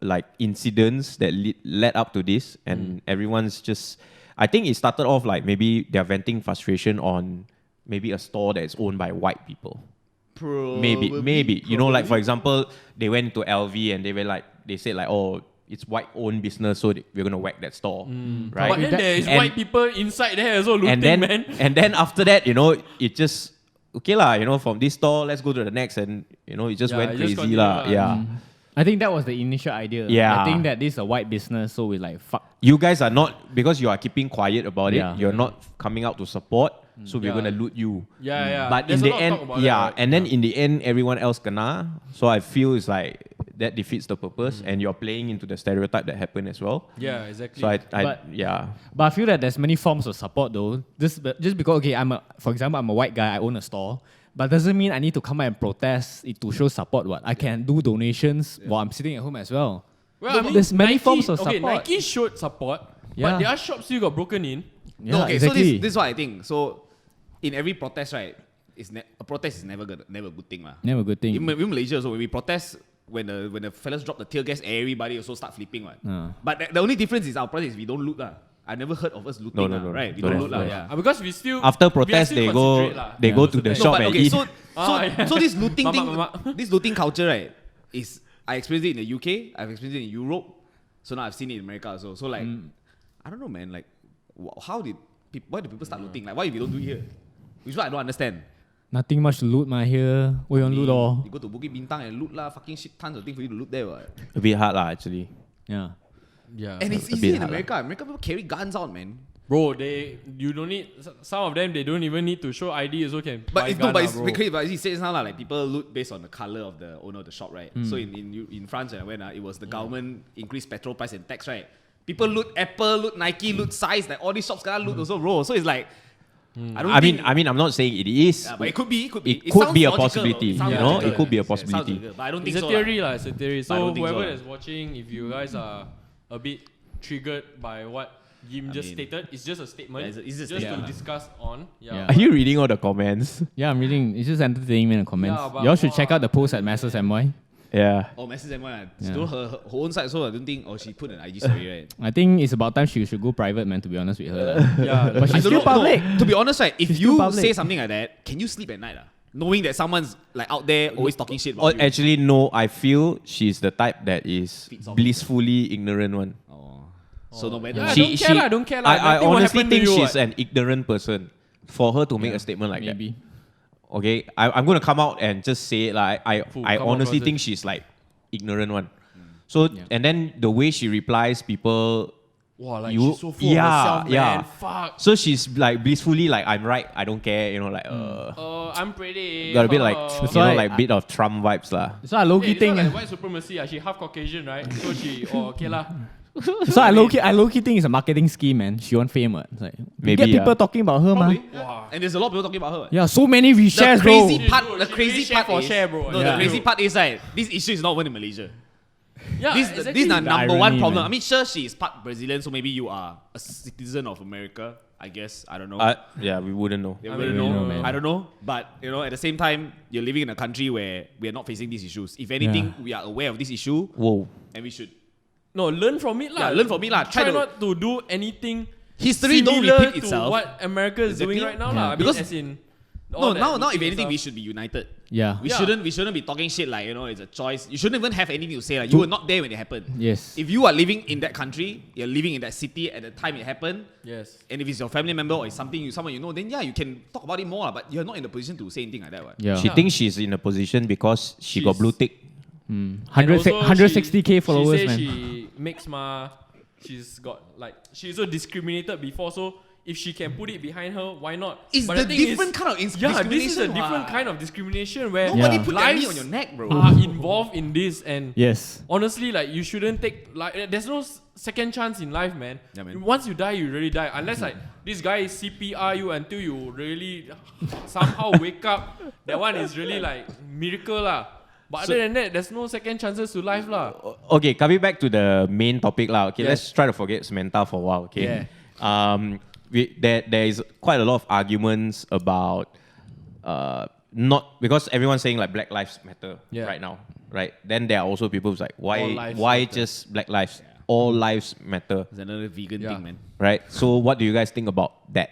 like incidents that led up to this, and everyone's just. I think it started off like maybe they're venting frustration on maybe a store that's owned by white people. Maybe. You know, like for example, they went to LV and they said like, oh, it's white-owned business, so we're gonna whack that store, right? but then there's white people inside there also looting, and then man. and then after that, you know, it just okay lah. You know, from this store, let's go to the next, and you know, it just went it just crazy continue lah. lah. Yeah. I think that was the initial idea. Yeah. I think that this is a white business, so we like fuck. You guys are not, because you are keeping quiet about it. Yeah. You're not coming out to support, so we're gonna loot you. Yeah. But There's in a the lot of end, talk about that, right? and then in the end, everyone else kena. So I feel it's like that defeats the purpose, and you're playing into the stereotype that happened as well. Yeah, exactly. So But I feel that there's many forms of support though. Just because for example, I'm a white guy, I own a store. But doesn't mean I need to come out and protest it to show support. What I can do donations while I'm sitting at home as well. Well, I mean, there's many Nike, forms of okay, support. Nike showed support, Yeah. but their shop still got broken in. Yeah, No, okay, exactly. so this is what I think. So in every protest, right, a protest is never a good thing, lah. Never a good thing. In Malaysia, also, when we protest, when the fellas drop the tear gas, everybody also start flipping, right? But the only difference is our protest is we don't loot, lah. I never heard of us looting, No, right? We don't don't have, loot, lah. no. Yeah. Because we still After we are protest, still they go considerate lah. to the No, shop but and okay, eat. so this looting thing, Mamak. this looting culture, right, is I experienced it in the UK, I've experienced it in Europe, so now I've seen it in America also. So like, I don't know, man. Like, why do people start looting? Like, why if we don't do it here? Which is what I don't understand. Nothing much to loot, my here. We on loot all. You go to Bukit Bintang and loot lah, fucking shit tons of things for you to loot there, what? A bit hard lah, actually. Yeah. Yeah. And it's a easy bit in hard America. America people carry guns out, man. Bro, you don't need, some of them, they don't even need to show ID, also can But buy it's gun no, but lah, it's bro. crazy. But he says now like people loot based on the color of the owner of the shop, right? So in France, when I went, it was the government increased petrol price and tax, right? People loot Apple, loot Nike, loot size. Like all these shops gonna loot also, bro. So it's like, I mean, I'm not saying it is. yeah, but it could be. It It could sounds be a logical, possibility, it sounds you know? logical, It could be a yeah. It sounds possibility. logical, but I don't think It's a so. theory lah, it's a theory. But I So don't think so whoever lah. is watching, if you guys are a bit triggered by what Yim just mean, stated, it's just a statement. yeah, it's just a just statement to lah. discuss on. Yeah. Yeah. Are you reading all the comments? Yeah, I'm reading. It's just entertainment and comments. Yeah, but Y'all should check wow. out the post at Masters MY. Yeah. Oh, Mrs. M1, Yeah. so her own side, so I don't think. Oh, she put an IG story, right? I think it's about time she should go private, man, to be honest with her. Yeah. But I she's don't still know, public. no, to be honest, right? If She's still you public. say something like that, can you sleep at night, knowing that someone's like out there always talking shit Or about you? actually, no, I feel she's the type that is Feeds off. blissfully ignorant one. Oh. So no matter Yeah, don't care lah. I Nothing will honestly happen to think you, she's what? an ignorant person for her to make a statement like Maybe. that. Okay, I'm gonna come out and just say it, like I Come on, honestly Roger. think she's like ignorant one. So and then the way she replies people, Wow, like you- she's so full yeah, of herself, man. yeah. Fuck. so she's like blissfully like I'm right, I don't care, like I'm pretty. got a bit like That's you know why like bit of Trump vibes lah. So I low-key Hey, this think. one like white supremacy. She half Caucasian, right? So she, okay lah. So I low-key think it's a marketing scheme, man. She want fame, man. It's like, Maybe, get people yeah. talking about her, man. Probably. Wow. And there's a lot of people talking about her. Yeah, so many The reshares, bro. crazy part, Bro, the she crazy really share part for is, share, bro. No, Yeah. the crazy part is right. This issue is not even in Malaysia. Yeah, This exactly. is the number one irony, problem. man. I mean, sure, she is part Brazilian, so maybe you are a citizen of America. I guess I don't know. Yeah, we wouldn't know. Yeah, I we don't don't know, know. man. I don't know. But at the same time, you're living in a country where we are not facing these issues. If anything, we are aware of this issue, Whoa. and we should. No, learn from it lah. Yeah, learn from it lah. Try Try to- not to do anything History don't similar repeat to itself. what America is doing Exactly. right now Yeah. lah. I mean, Because- as in No, all that now if looting anything, we stuff. should be united. Yeah. We Yeah. shouldn't be talking shit like it's a choice. You shouldn't even have anything to say. Like you were not there when it happened. Yes. If you are living in that country, you're living in that city at the time it happened, Yes. and if it's your family member or it's someone you know, then yeah, you can talk about it more. But you're not in the position to say anything like that. Right? Yeah. She thinks she's in a position because she got She's- blue tick. 160K followers, she man. She makes she's got like she's so discriminated before, so if she can put it behind her, why not? It's But the thing different is, kind of yeah, this is a discrimination, different what? kind of discrimination where Nobody Yeah. put that knee lives on your neck, bro. are involved in this, and Yes. honestly, like you shouldn't take like there's no second chance in life, man. Yeah, man. Once you die, you really die. Unless like this guy is CPR you until you really somehow wake up. That one is really like miracle lah. But other than that, there's no second chances to life lah. Okay, coming back to the main topic lah. Okay, Yes. let's try to forget Samantha for a while. Okay. Yeah. There is quite a lot of arguments about not because everyone's saying like Black Lives Matter Yeah. right now, right? Then there are also people who's like, All why lives matter. just Black Lives? All lives matter, It's another vegan Yeah. thing, man. right? So what do you guys think about that?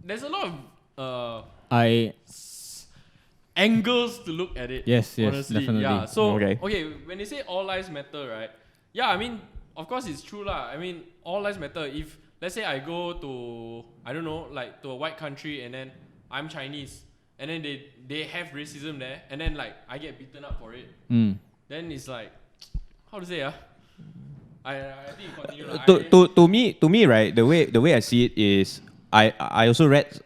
There's a lot of I angles to look at it. Yes, honestly. definitely. Yeah. So Okay. when they say all lives matter, right? Yeah, I mean, of course it's true lah. I mean, all lives matter. If let's say I go to I don't know, like to a white country and then I'm Chinese and then they have racism there and then like I get beaten up for it, then it's like how to say I think you continue lah. To me, right, the way I see it is, I also read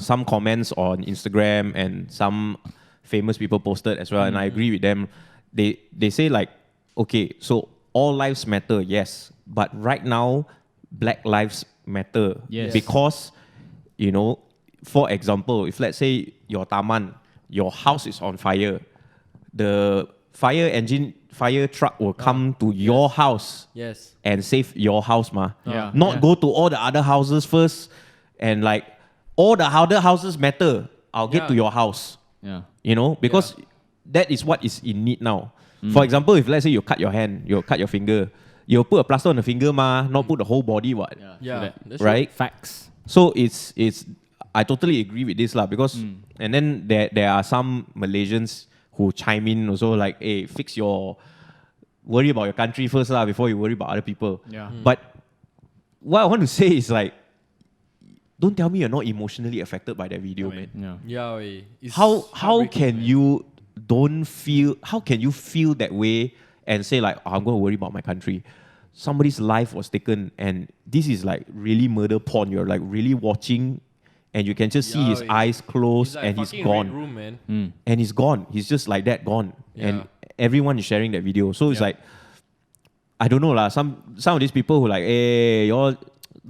some comments on Instagram and some famous people posted as well, and I agree with them. They say like, okay, so all lives matter, yes, but right now, Black lives matter, Yes. because for example, if let's say your taman, your house is on fire, the fire truck will come to your house Yes. and save your house, Yeah. Not Yeah. go to all the other houses first, and like all the other houses matter. I'll get Yeah. to your house, yeah. because that is what is in need now. For example, if let's say you cut your hand, you cut your finger, you'll put a plaster on the finger, not put the whole body, what? Yeah. That's Right? Facts. So it's I totally agree with this lah, because and then there are some Malaysians who chime in also like, hey, worry about your country first lah before you worry about other people. Yeah. But what I want to say is like, don't tell me you're not emotionally affected by that video, man. Yeah. Yeah. Wei. It's How heartbreaking, can man. you how can you feel that way and say like, oh, I'm going to worry about my country? Somebody's life was taken, and this is like really murder porn. You're like really watching, and you can just see Yeah, his wei. eyes closed, It's like and he's fucking gone. Red Room, man. And he's gone. He's just like that, gone. And everyone is sharing that video. So it's Yeah. like, I don't know lah. Some of these people who like, hey, y'all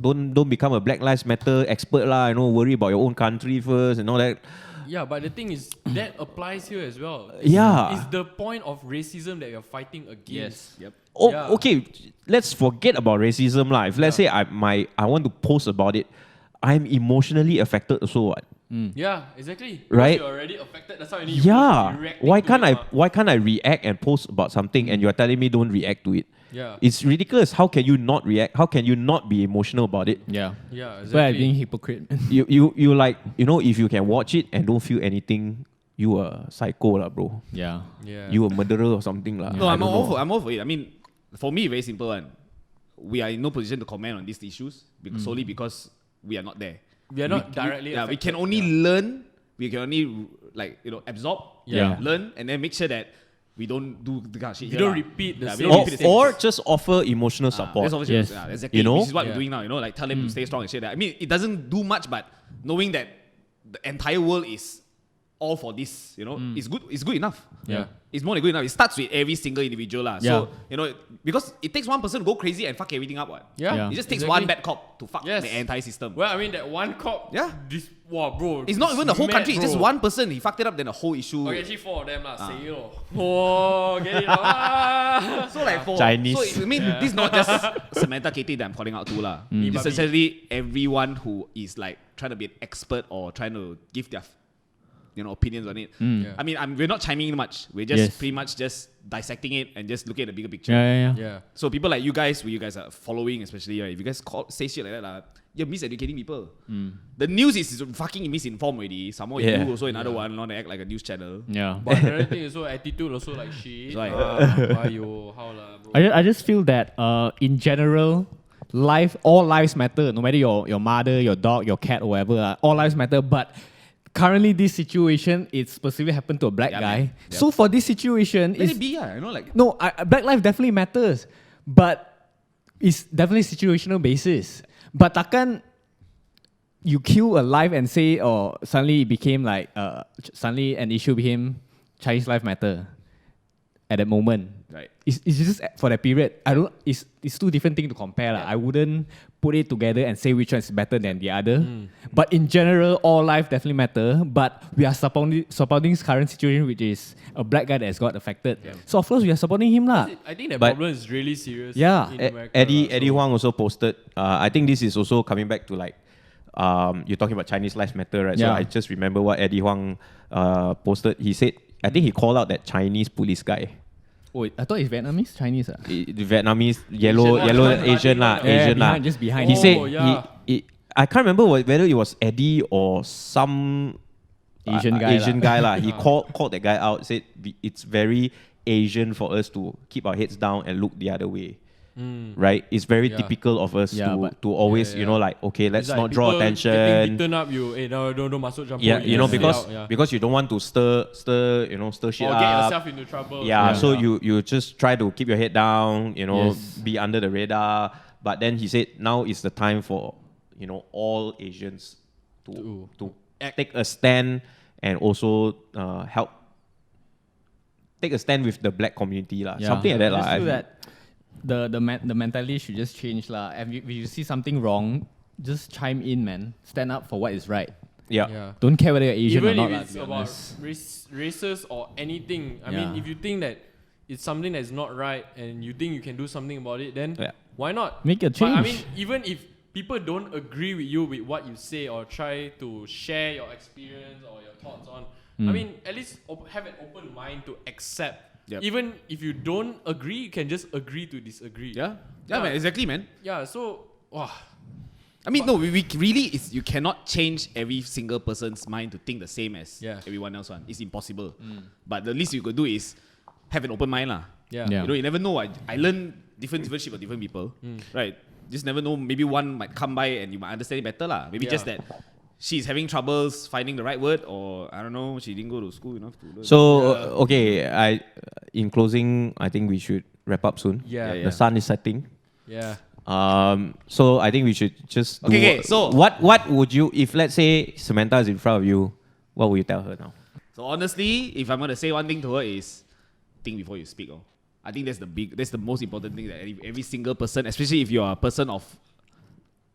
don't become a Black Lives Matter expert lah. Worry about your own country first and all that. Yeah, but the thing is, that applies here as well. Yeah. It's the point of racism that you're fighting against. Yep. Oh, Yeah. okay. Let's forget about racism lah. If let's say I want to post about it, I'm emotionally affected also. What? Yeah, exactly. Right? Because you're already affected. That's how you need Yeah. to be reacting Why to can't it, why can't I react and post about something and you're telling me don't react to it? Yeah. It's ridiculous. How can you not react? How can you not be emotional about it? Yeah. Yeah, But exactly. being hypocrite. You like, if you can watch it and don't feel anything, you are psycho lah, bro. Yeah. Yeah. You a murderer or something lah. No, I I'm don't all know. for it. I mean, for me, very simple one. We are in no position to comment on these issues solely because we are not there. We are not directly we affected. can only learn. We can only absorb, learn, and then make sure that we don't do the kind of shit. We here don't lah. repeat the Yeah, we same don't repeat the same Or mistakes. just offer emotional support. That's obviously, Yes. exactly. You know? This is what we're Yeah. doing now. Like tell them to stay strong and shit. I mean, it doesn't do much, but knowing that the entire world is all for this, it's good. It's good enough. Yeah. It's more than good enough. It starts with every single individual lah. Yeah. So because it takes one person to go crazy and fuck everything up. What? Yeah. Yeah. It just takes Exactly. one bad cop to fuck Yes. the entire system. Well, I mean that one cop. Yeah. Bro. It's not even the whole mad, country. It's just bro. one person. He fucked it up. Then the whole issue. Okay, actually 4 of them lah. Say it all. Oh, get it lah. So like for Chinese. So I mean, this is not just Samantha Katie that I'm calling out to lah. It's But essentially everyone who is like trying to be an expert or trying to give their opinions on it. Yeah. I mean, we're not chiming in much. We're just Yes. pretty much just dissecting it and just looking at the bigger picture. Yeah. Yeah. So people like you guys, who you guys are following, especially if you guys say shit like that, you're miseducating people. The news is fucking misinformed already. Some more Yeah. you also another one, want to act like a news channel. Yeah. But another thing is also attitude also like shit. Right. Why you how lah, bro? I just feel that in general, all lives matter. No matter your mother, your dog, your cat, or whatever, all lives matter. But currently, this situation, it specifically happened to a black Yeah, guy. man. Yep. So for this situation, Let it be, like no, black life definitely matters, but it's definitely situational basis. But takkan you kill a life and say, suddenly it became like, suddenly an issue became Chinese life matter at that moment. right. It's just for that period. It's two different things to compare. Yeah. I wouldn't put it together and say which one is better than the other. But in general, all life definitely matter. But we are supporting this current situation, which is a black guy that has got affected. Yeah. So of course we are supporting him lah. I think that But- problem is really serious. Yeah. in America, Eddie so- Huang also posted. I think this is also coming back to like, you're talking about Chinese lives matter, right? Yeah. So I just remember what Eddie Huang posted. He said, I think he called out that Chinese police guy. Oh, I thought it's Vietnamese, Chinese. The Vietnamese, yellow Asian lah, Yeah, Asian lah. just behind. He Oh, said yeah. I can't remember whether it was Eddie or some Asian guy Asian lah. guy lah. He called that guy out. Said it's very Asian for us to keep our heads down and look the other way. Right? It's very Yeah. typical of us Yeah, but- to always, Yeah, yeah. like, okay, let's It's not like draw people attention. Getting beaten up, don't masuk campur. Yeah, just stay because out, yeah. because you don't want to stir shit or up. get yourself into trouble. Yeah, so you just try to keep your head down, Yes. be under the radar. But then he said now is the time for all Asians to take a stand and also help take a stand with the black community lah. Something like that I lah. just I feel feel. that the mentality should just change lah. And if you see something wrong, just chime in, man. Stand up for what is right. Yeah. Yeah. Don't care whether you're Asian Even or not. if lah, it's to be about honest. races or anything. I mean, Yeah. if you think that it's something that's not right and you think you can do something about it, then Yeah. why not? Make a But I change. mean, even if people don't agree with you with what you say or try to share your experience or your thoughts on, I mean, at least have an open mind to accept. Yep. Even if you don't agree, you can just agree to disagree. Yeah, Yeah. man, exactly, man. Yeah. So, wow. I mean, no, we really you cannot change every single person's mind to think the same as Yeah. everyone else one. It's impossible. But the least you could do is have an open mind lah. Yeah. Yeah. You never know. I learn different shit about different people, right? Just never know. Maybe one might come by and you might understand it better lah. Maybe Yeah. just that she's having troubles finding the right word, or I don't know, she didn't go to school enough to learn. So okay, in closing, I think we should wrap up soon. Yeah. Yeah, The sun is setting. Yeah. So I think we should just do Okay, so- what would you, if let's say Samantha is in front of you, what would you tell her now? So honestly, if I'm gonna say one thing to her is think before you speak. I think that's the most important thing that every single person, especially if you're a person of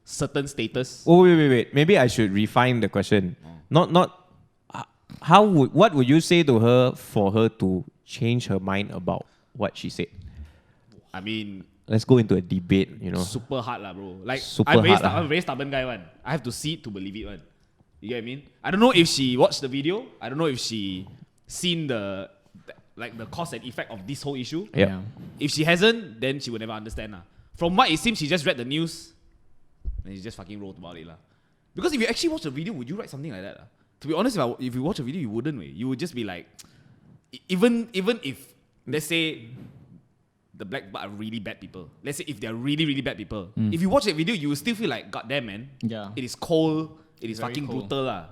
certain status. Oh wait. Maybe I should refine the question. Not what would you say to her for her to change her mind about what she said? I mean, Let's go into a debate, super hard lah, bro. Like Super I'm hard lah. I'm a very stubborn guy one. I have to see it to believe it one. You get what I mean? I don't know if she watched the video. I don't know if she seen the cause and effect of this whole issue. Yep. Yeah. If she hasn't, then she will never understand lah. From what it seems, she just read the news and she just fucking wrote about it lah. Because if you actually watch the video, would you write something like that lah? To be honest, if you watch a video, you wouldn't. You would just be like, even if let's say the black people are really bad people. Let's say if they're really, really bad people. If you watch that video, you will still feel like, God damn, man. Yeah. It is cold. It is Very fucking cold. brutal. lah.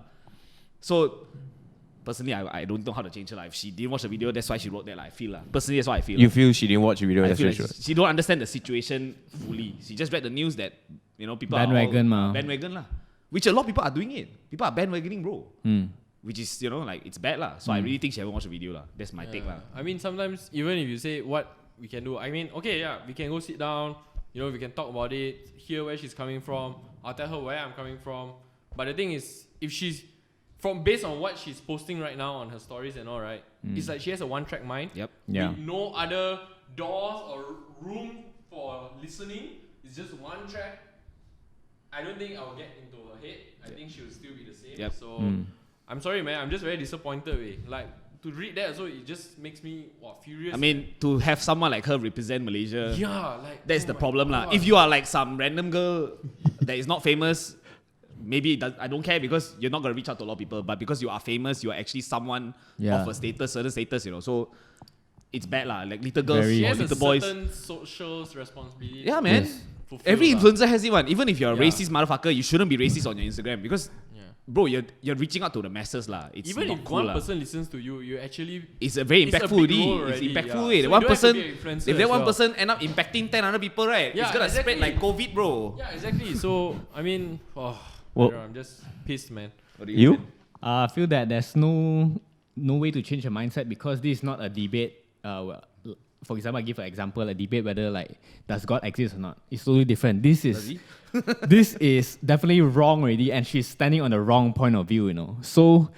So, personally, I don't know how to change her. If she didn't watch the video, that's why she wrote that. I feel. Personally, that's what I feel. You feel she didn't watch the video? I That's feel what like she wrote. she don't understand the situation fully. She just read the news that, people Bandwagon, are all ma. bandwagon lah. Which a lot of people are doing it. People are bandwagoning, bro. Which is, it's bad lah. So I really think she haven't watched the video lah. That's my take lah. I mean, sometimes even if you say what we can do, I mean, okay, yeah, we can go sit down, we can talk about it, hear where she's coming from. I'll tell her where I'm coming from. But the thing is, if she's based on what she's posting right now on her stories and all, right, it's like she has a one-track mind. Yep. Yeah. With no other doors or room for listening. It's just one track. I don't think I'll get into her head. I think she will still be the same. Yep. So I'm sorry, man. I'm just very disappointed. Like to read that, so it just makes me furious. I mean, to have someone like her represent Malaysia, that's the problem lah. God. If you are like some random girl that is not famous, maybe I don't care because you're not gonna reach out to a lot of people. But because you are famous, you are actually someone of a certain status, So it's bad lah. Like little girls Very- she or has a little boys. certain social responsibility. Yeah, man. Yes. Fulfill Every lah. influencer has it one. Even if you're a Yeah. racist motherfucker, you shouldn't be racist on your Instagram because, bro, you're reaching out to the masses lah. It's Even not if cool one lah. person listens to you, you actually It's a very it's a impactful big role It's already, impactful. yeah. So The you one don't have to person, be an influencer if that as one well. person end up impacting 10 other people, right? Yeah, it's gonna exactly. spread like COVID, bro. yeah, exactly. So I mean, Well- I don't know, I'm just pissed, man. What do You? I feel that there's no way to change your mindset because this is not a debate. For example, I give an example, a debate whether does God exist or not. It's totally different. This is this is definitely wrong already, and she's standing on the wrong point of view. So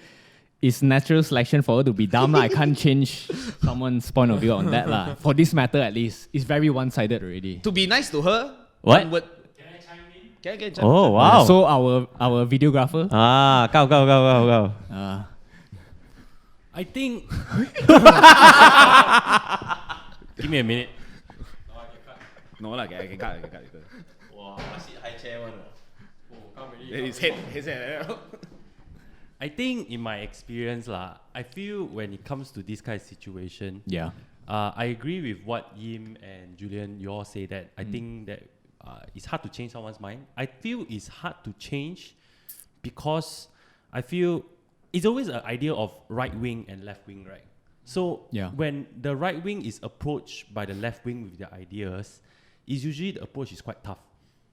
it's natural selection for her to be dumb. I can't change someone's point of view on that lah. For this matter, at least, it's very one-sided already. To be nice to her, What? one word. Can I chime in? Oh, wow. So our videographer. Go. I think. Give me a minute. No lah, I can cut. Wow, I see high chair one. His head. I think in my experience I feel when it comes to this kind of situation, Yeah. I agree with what Yim and Julian you all say that I think that it's hard to change someone's mind. I feel it's hard to change because I feel it's always an idea of right wing and left wing, right? So when the right wing is approached by the left wing with their ideas, it's usually the approach is quite tough.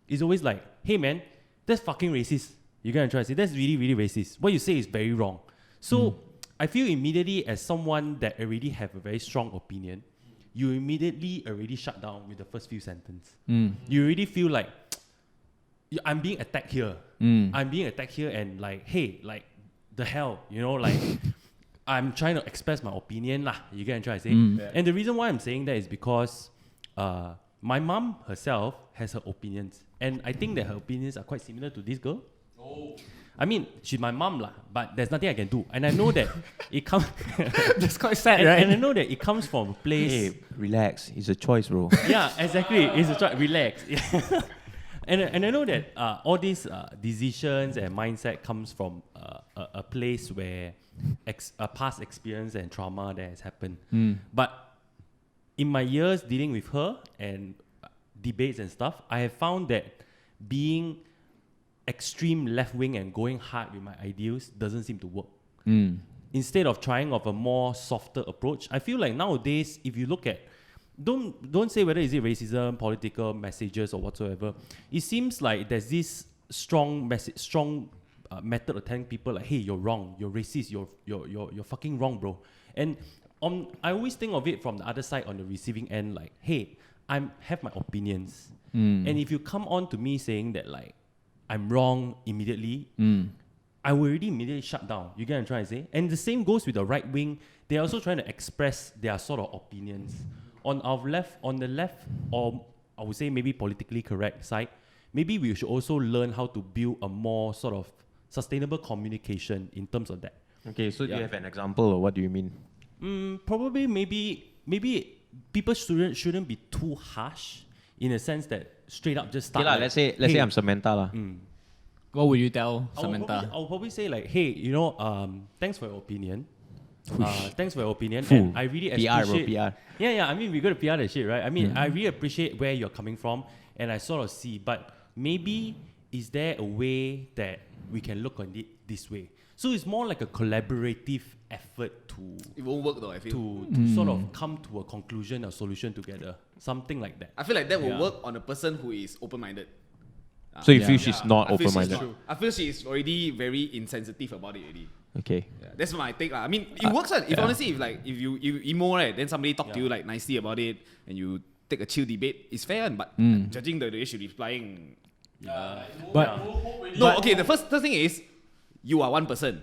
It's always like, hey man, that's fucking racist. You're gonna try to say that's really, really racist. What you say is very wrong. So I feel immediately as someone that already have a very strong opinion, you immediately already shut down with the first few sentences. You already feel like I'm being attacked here. I'm being attacked here and like, hey, like the hell, I'm trying to express my opinion lah. You get what I'm trying to say? And the reason why I'm saying that is because my mom herself has her opinions. And I think that her opinions are quite similar to this girl. I mean, she's my mom lah, but there's nothing I can do. And I know that it comes... That's quite sad, and I know that it comes from a place... Hey, relax. It's a choice, bro. Yeah, exactly. It's a choice. Relax. And I know that all these decisions and mindset comes from a place where a past experience and trauma that has happened. But in my years dealing with her and debates and stuff, I have found that being extreme left wing and going hard with my ideals doesn't seem to work. Instead of trying of a more softer approach, I feel like nowadays, if you look at don't say whether is it racism, political messages or whatsoever. It seems like there's this strong method of telling people like, hey, you're wrong, you're racist, you're fucking wrong, bro. And I always think of it from the other side on the receiving end, like, hey, I have my opinions, and if you come on to me saying that like I'm wrong immediately, I will already immediately shut down. You get what I'm trying to say? And the same goes with the right wing. They're also trying to express their sort of opinions. On the left, or I would say maybe politically correct side, maybe we should also learn how to build a more sort of sustainable communication in terms of that. Okay, so do you have an example or what do you mean? Probably maybe people shouldn't be too harsh in a sense that straight up just start. Okay, like, let's say I'm Samantha lah. What would you tell Samantha? I'll probably say like, hey, thanks for your opinion. Thanks for your opinion. Fuh. And I really PR, bro, appreciate. PR. Yeah. I mean, we got to PR the shit, right? I mean, I really appreciate where you're coming from, and I sort of see. But maybe is there a way that we can look on it this way? So it's more like a collaborative effort to It won't work though, I feel. to sort of come to a conclusion or solution together, something like that. I feel like that will Yeah. work on a person who is open-minded. So you feel she's not I feel she's open-minded? not. I feel she's already very insensitive about it already. Okay. Yeah, that's my take lah. I mean, it works. Right? If honestly, if you emo, right, then somebody talk to you like nicely about it, and you take a chill debate, it's fair. But judging the way she's replying, But no. Okay, the first thing is, you are one person.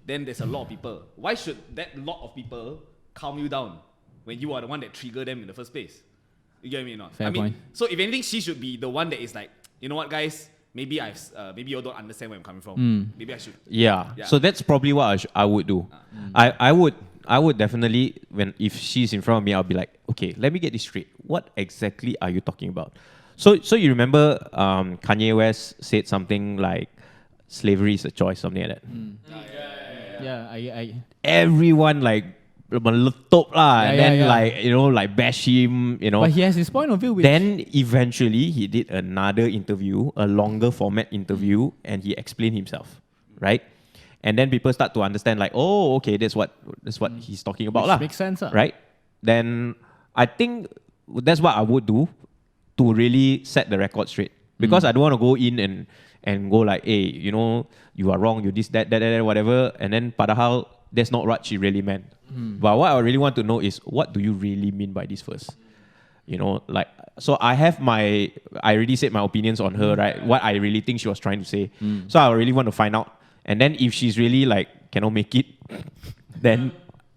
Then there's a lot of people. Why should that lot of people calm you down when you are the one that triggered them in the first place? You get me or not? Fair I mean, point. so if anything, she should be the one that is like, you know what, guys? Maybe maybe you don't understand where I'm coming from. Maybe I should. Yeah. Yeah. So that's probably what I would do. I would definitely, if she's in front of me, I'll be like, okay, let me get this straight. What exactly are you talking about? So you remember Kanye West said something like, slavery is a choice, something like that. yeah, I Everyone like meletup lah, Yeah, and yeah, then yeah. like, you know, like bash him, you know. but he has his point of view. Which, Then eventually he did another interview, a longer format interview, and he explained himself, right? And then people start to understand like, oh, okay, that's what he's talking about which lah, makes sense, right? Then I think that's what I would do to really set the record straight, because I don't want to go in and go like, hey, you know, you are wrong, you this, that, whatever, and then padahal that's not what she really meant. But what I really want to know is, what do you really mean by this first? You know, like, so I already said my opinions on her, right? What I really think she was trying to say. So I really want to find out. And then if she's really like, cannot make it, then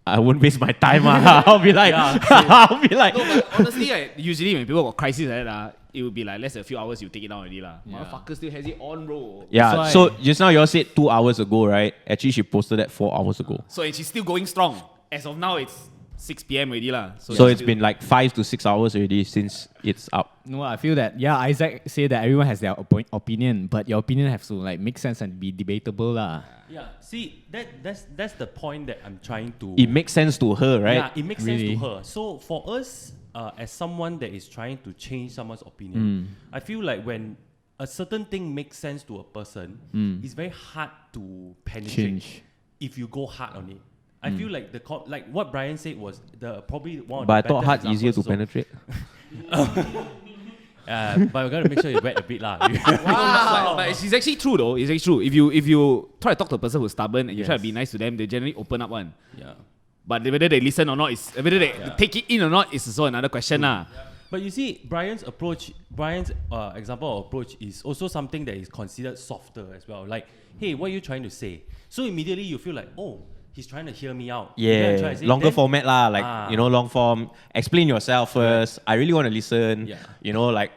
I won't waste my time. I'll be like, I'll be like, No, but honestly, right, usually when people got crisis like that, it will be like less than a few hours, you take it down already lah. Motherfucker still has it on, bro. yeah. That's So why- just now you all said 2 hours ago, right? Actually, she posted that 4 hours ago. So and she's still going strong. As of now, it's 6 p.m. already lah. So she's it's still- been like 5 to 6 hours already since it's up. no, I feel that Isaac said that everyone has their opinion, but your opinion has to like make sense and be debatable lah. Yeah. See, that's the point that I'm trying to. It makes sense to her, right? Yeah, it makes Really? sense to her. So for us, as someone that is trying to change someone's opinion, I feel like when a certain thing makes sense to a person, it's very hard to penetrate Change. if you go hard on it. I feel like like what Bryan said was probably one of But I the thought better hard easier to examples penetrate. but we gotta make sure you wet a bit lah. But it's actually true though. It's actually true. If you try to talk to a person who's stubborn and you try to be nice to them, they generally open up one. Yeah. But whether they listen or not is whether they take it in or not is also another question lah. But you see, Bryan's example of approach is also something that is considered softer as well. Like, hey, what are you trying to say? So immediately you feel like, oh, he's trying to hear me out. You know what I'm trying Yeah, to say? longer Then- format lah, like you know, long form. Explain yourself first. I really want to listen. Yeah. You know, like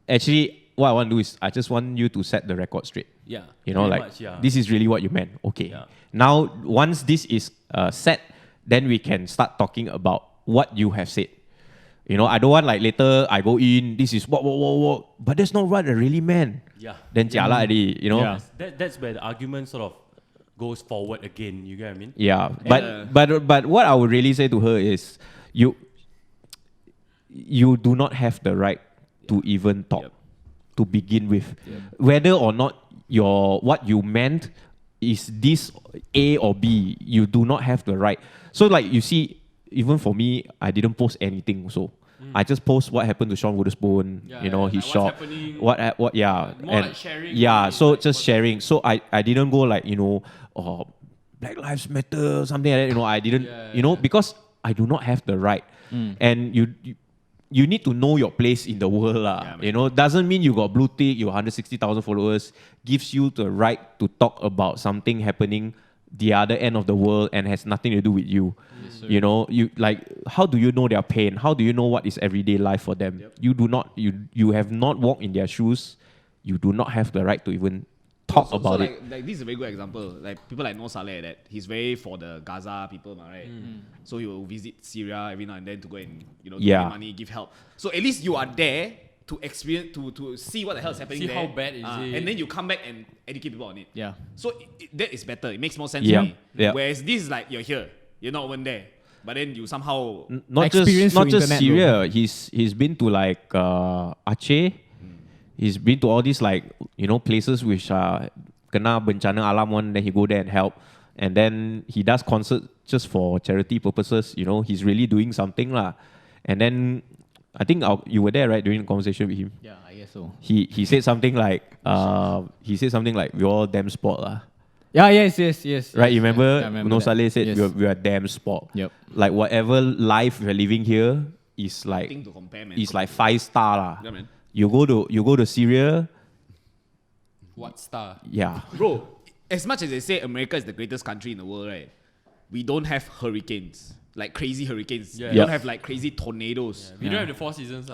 actually, what I want to do is I just want you to set the record straight. Yeah. You know, very like much, yeah. this is really what you meant. Okay. Yeah. Now, once this is set, then we can start talking about what you have said. You know, I don't want like later I go in. This is what, but that's not what I really meant. Yeah. Then jialat already. You know. Yeah. That's where the argument sort of goes forward again. You get what I mean? Yeah, but what I would really say to her is, you do not have the right to even talk to begin with, whether or not what you meant is this A or B. You do not have the right. So like you see, even for me, I didn't post anything. So I just post what happened to Sean Witherspoon. Yeah, you know, yeah, his like shop. what's happening. What? Yeah. More like sharing, Yeah. really, So like just what- sharing. So I didn't go like, you know, Black Lives Matter, something like that. You know, I didn't. Yeah, you know, because I do not have the right. And you need to know your place in the world lah. You know, doesn't mean you got blue tick, you 160,000 followers, gives you the right to talk about something happening the other end of the world and has nothing to do with you. You know, you like, how do you know their pain? How do you know what is everyday life for them? You do not. You have not walked in their shoes. You do not have the right to even talk about it. Like this is a very good example. Like people like Noor Saleh, that he's very for the Gaza people, right? So he will visit Syria every now and then to go and give money, give help. So at least you are there to experience, to see what the hell is happening See there. how bad is it. And then you come back and educate people on it. Yeah. So that is better. It makes more sense Yeah. to me. Yeah. Whereas this is like you're here, you're not even there, but then you somehow Not Experience just through internet, Syria. He's been to like Aceh. He's been to all these like places which are kena bencana alam one. Then he go there and help, and then he does concerts just for charity purposes. He's really doing something lah. And then I think you were there, right, during the conversation with him. Yeah, I guess so. He said something like we all damn sport lah. Yeah, yes. Right, you remember? Yeah, I remember Nuno that. Saleh said Yes. we are damn sport. Yep. Like whatever life we're living here is like thing to compare, man. is like 5-star lah. Yeah, man. You go to Syria, What star? yeah. Bro, as much as they say America is the greatest country in the world, right? We don't have hurricanes, like crazy hurricanes. Yeah. We don't Yeah. have like crazy tornadoes. We don't have the 4 seasons.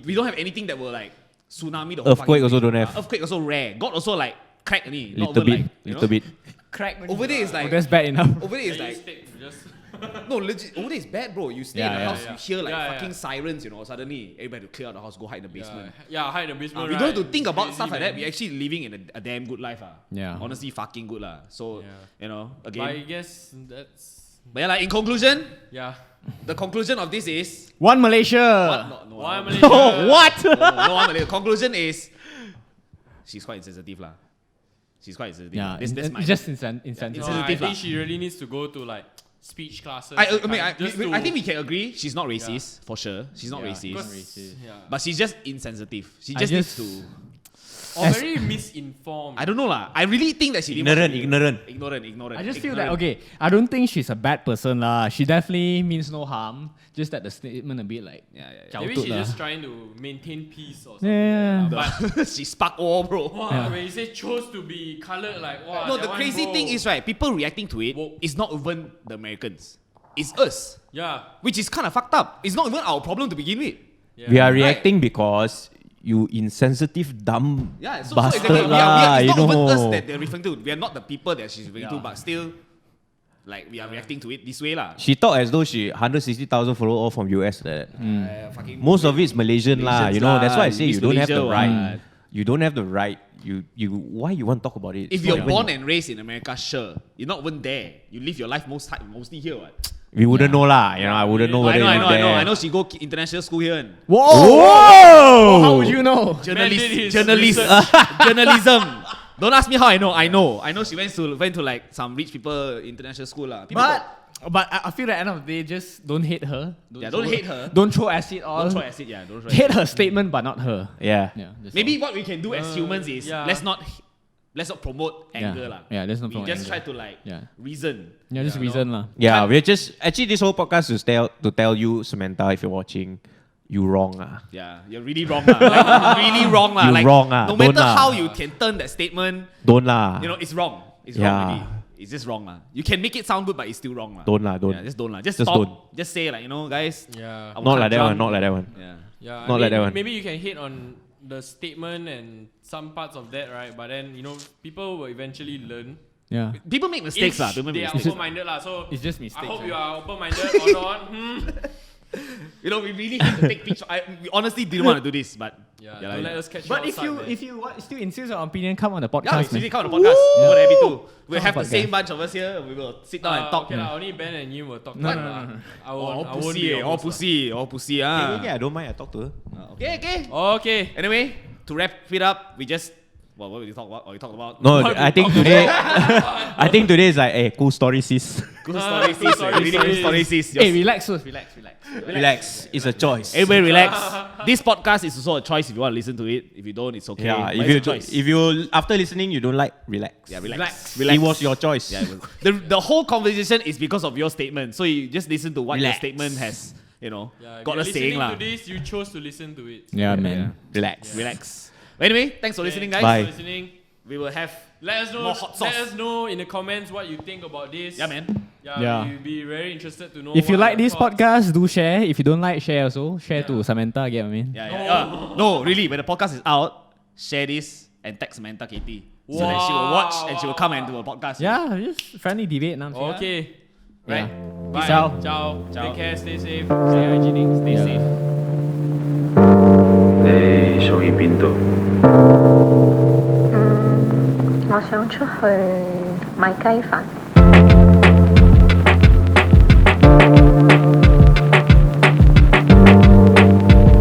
We don't have anything that will like tsunami the whole Earthquake fucking also thing. don't have. Earthquake also rare. God also like crack only. Not Little even bit, like, you little know? bit. Crack. Over there is Oh, like that's bad enough. over there is like no legit. Over there is bad, bro. You stay in the Yeah, house, yeah. you hear like Yeah, fucking yeah. sirens. Suddenly everybody to clear out the house, go hide in the basement. Yeah, hide in the basement. We don't have to think about Crazy, stuff like that. man. We're actually living in a damn good life. Yeah. Honestly, fucking good. So, But I again. guess that's But yeah, like, in conclusion, yeah. the conclusion of this is. One Malaysia. No, Why no, Malaysia? What? no, one Malaysia. Conclusion is. She's quite insensitive. She's quite insensitive. Yeah, That's my. it's just insensitive. No, I Insensitive think lah. she really needs to go to like speech classes. I that mean, kind, just to- I think we can agree she's not racist, for sure. She's not Yeah, racist. because- yeah. But she's just insensitive. She I just needs just- to. Or As- very misinformed. I don't know lah. I really think that she didn't want to Ignorant. be- Ignorant. I just feel that I don't think she's a bad person lah. She definitely means no harm. Just that the statement a bit like Yeah. Maybe chautut she's lah. just trying to maintain peace or something. Yeah. But She spark all, bro. wow, when you say chose to be colored, like wow. No, that the one, crazy bro. thing is, right, people reacting to it Woke. is not even the Americans. It's us. Yeah. Which is kind of fucked up. It's not even our problem to begin with. Yeah. We are reacting because you insensitive dumb Yeah, so bastard exactly. lah, It's you not even us know. that they're referring to. We are not the people that she's referring to, but still, like, we are reacting to it this way lah. She talked as though she 160,000 followers all from US. Fucking Most of it's Malaysian lah, Malaysians That's why I lah, say you Miss don't have the Malaysia right. what. You don't have the right. You why you want to talk about it? If It's you're not born even- and raised in America, sure. You're not even there. You live your life mostly here, what? we wouldn't know lah. I wouldn't know whether I you're there. know. I know she go international school here. And Whoa! How would you know? journalist, did his journalist, journalism. Don't ask me how I know. I know she went to like some rich people international school lah. People But I feel at the end of the day, just don't hate her. don't hate her. Don't throw acid on. Don't throw acid. Yeah, don't throw Hate acid. her statement, but not her. Yeah. Yeah. that's Maybe what we can do as humans is yeah. let's not promote anger lah. Yeah, let's not We promote just anger. try to like Yeah. reason. Yeah, just reason lah. Yeah, we're just actually this whole podcast is to tell you, Samantha, if you're watching, you wrong Yeah, you're really wrong lah. Like, really wrong lah. You Like, wrong ah. no matter Don't lah. how you can turn that statement, Don't lah. it's wrong. It's Yeah. wrong really. It's just wrong lah. You can make it sound good, but it's still wrong lah. Don't lah, don't. Yeah, just don't lah. Just Just stop. don't. Just say like, guys. Yeah. I will Not cut like that drunk. one. Not like that one. Yeah. Yeah, Not like that one. Maybe you can hate on the statement and some parts of that, right? But then people will eventually learn. Yeah. People make mistakes lah. If People they make are mistakes. open-minded lah. So It's just I mistakes. hope right? you are open-minded or not. We really hate to take pictures. We honestly didn't want to do this, but Yeah, lah, don't let us catch But you if outside, you man. still insist your opinion, come on the podcast. yeah, man. if you come on the podcast, we're more than happy to. We'll have the podcast. same bunch of us here. We will sit down and talk. Okay, only Ben and you will talk. No, to no, her, no, no. I won't. I won't pussy, be your all host lah. pussy, all pussy. Yeah, I don't mind. I talk to her. Okay. Okay. Anyway, to wrap it up, we just what did we talk about? What we talked about? No, What I we think talk today. I think today is like, hey, cool story, sis. Good story, sis. story, Really good sis. story, sis. Hey, relax first. Relax. Relax. It's a choice. Everybody relax. This podcast is also a choice if you want to listen to it. If you don't, it's okay. Yeah, But it's a choice. if you after listening you don't like, relax. Yeah, relax. It was your choice. Yeah, it was- the whole conversation is because of your statement. So you just listen to what your Relax. statement has, Yeah, if got you're us saying listening lah. to this, you chose to listen to it. Yeah, man. Relax. Relax. But anyway, thanks for listening, guys. Bye. Thanks for listening. We will have Let us know. more hot sauce. Let us know in the comments what you think about this. Yeah, man. Yeah. We'll be very interested to know. If you what like your this thoughts- podcast, do share. If you don't like, share also. Share to Samantha, get what I mean? Yeah. No, really. When the podcast is out, share this and tag Samantha KT so that she will watch and she will come and do a podcast. Yeah, just friendly debate. Now. Okay. Right. Bye. Ciao. Ciao. Ciao. Take care. Stay safe. Stay hygienic. Stay Yeah. safe. Hey, 想出去買雞飯。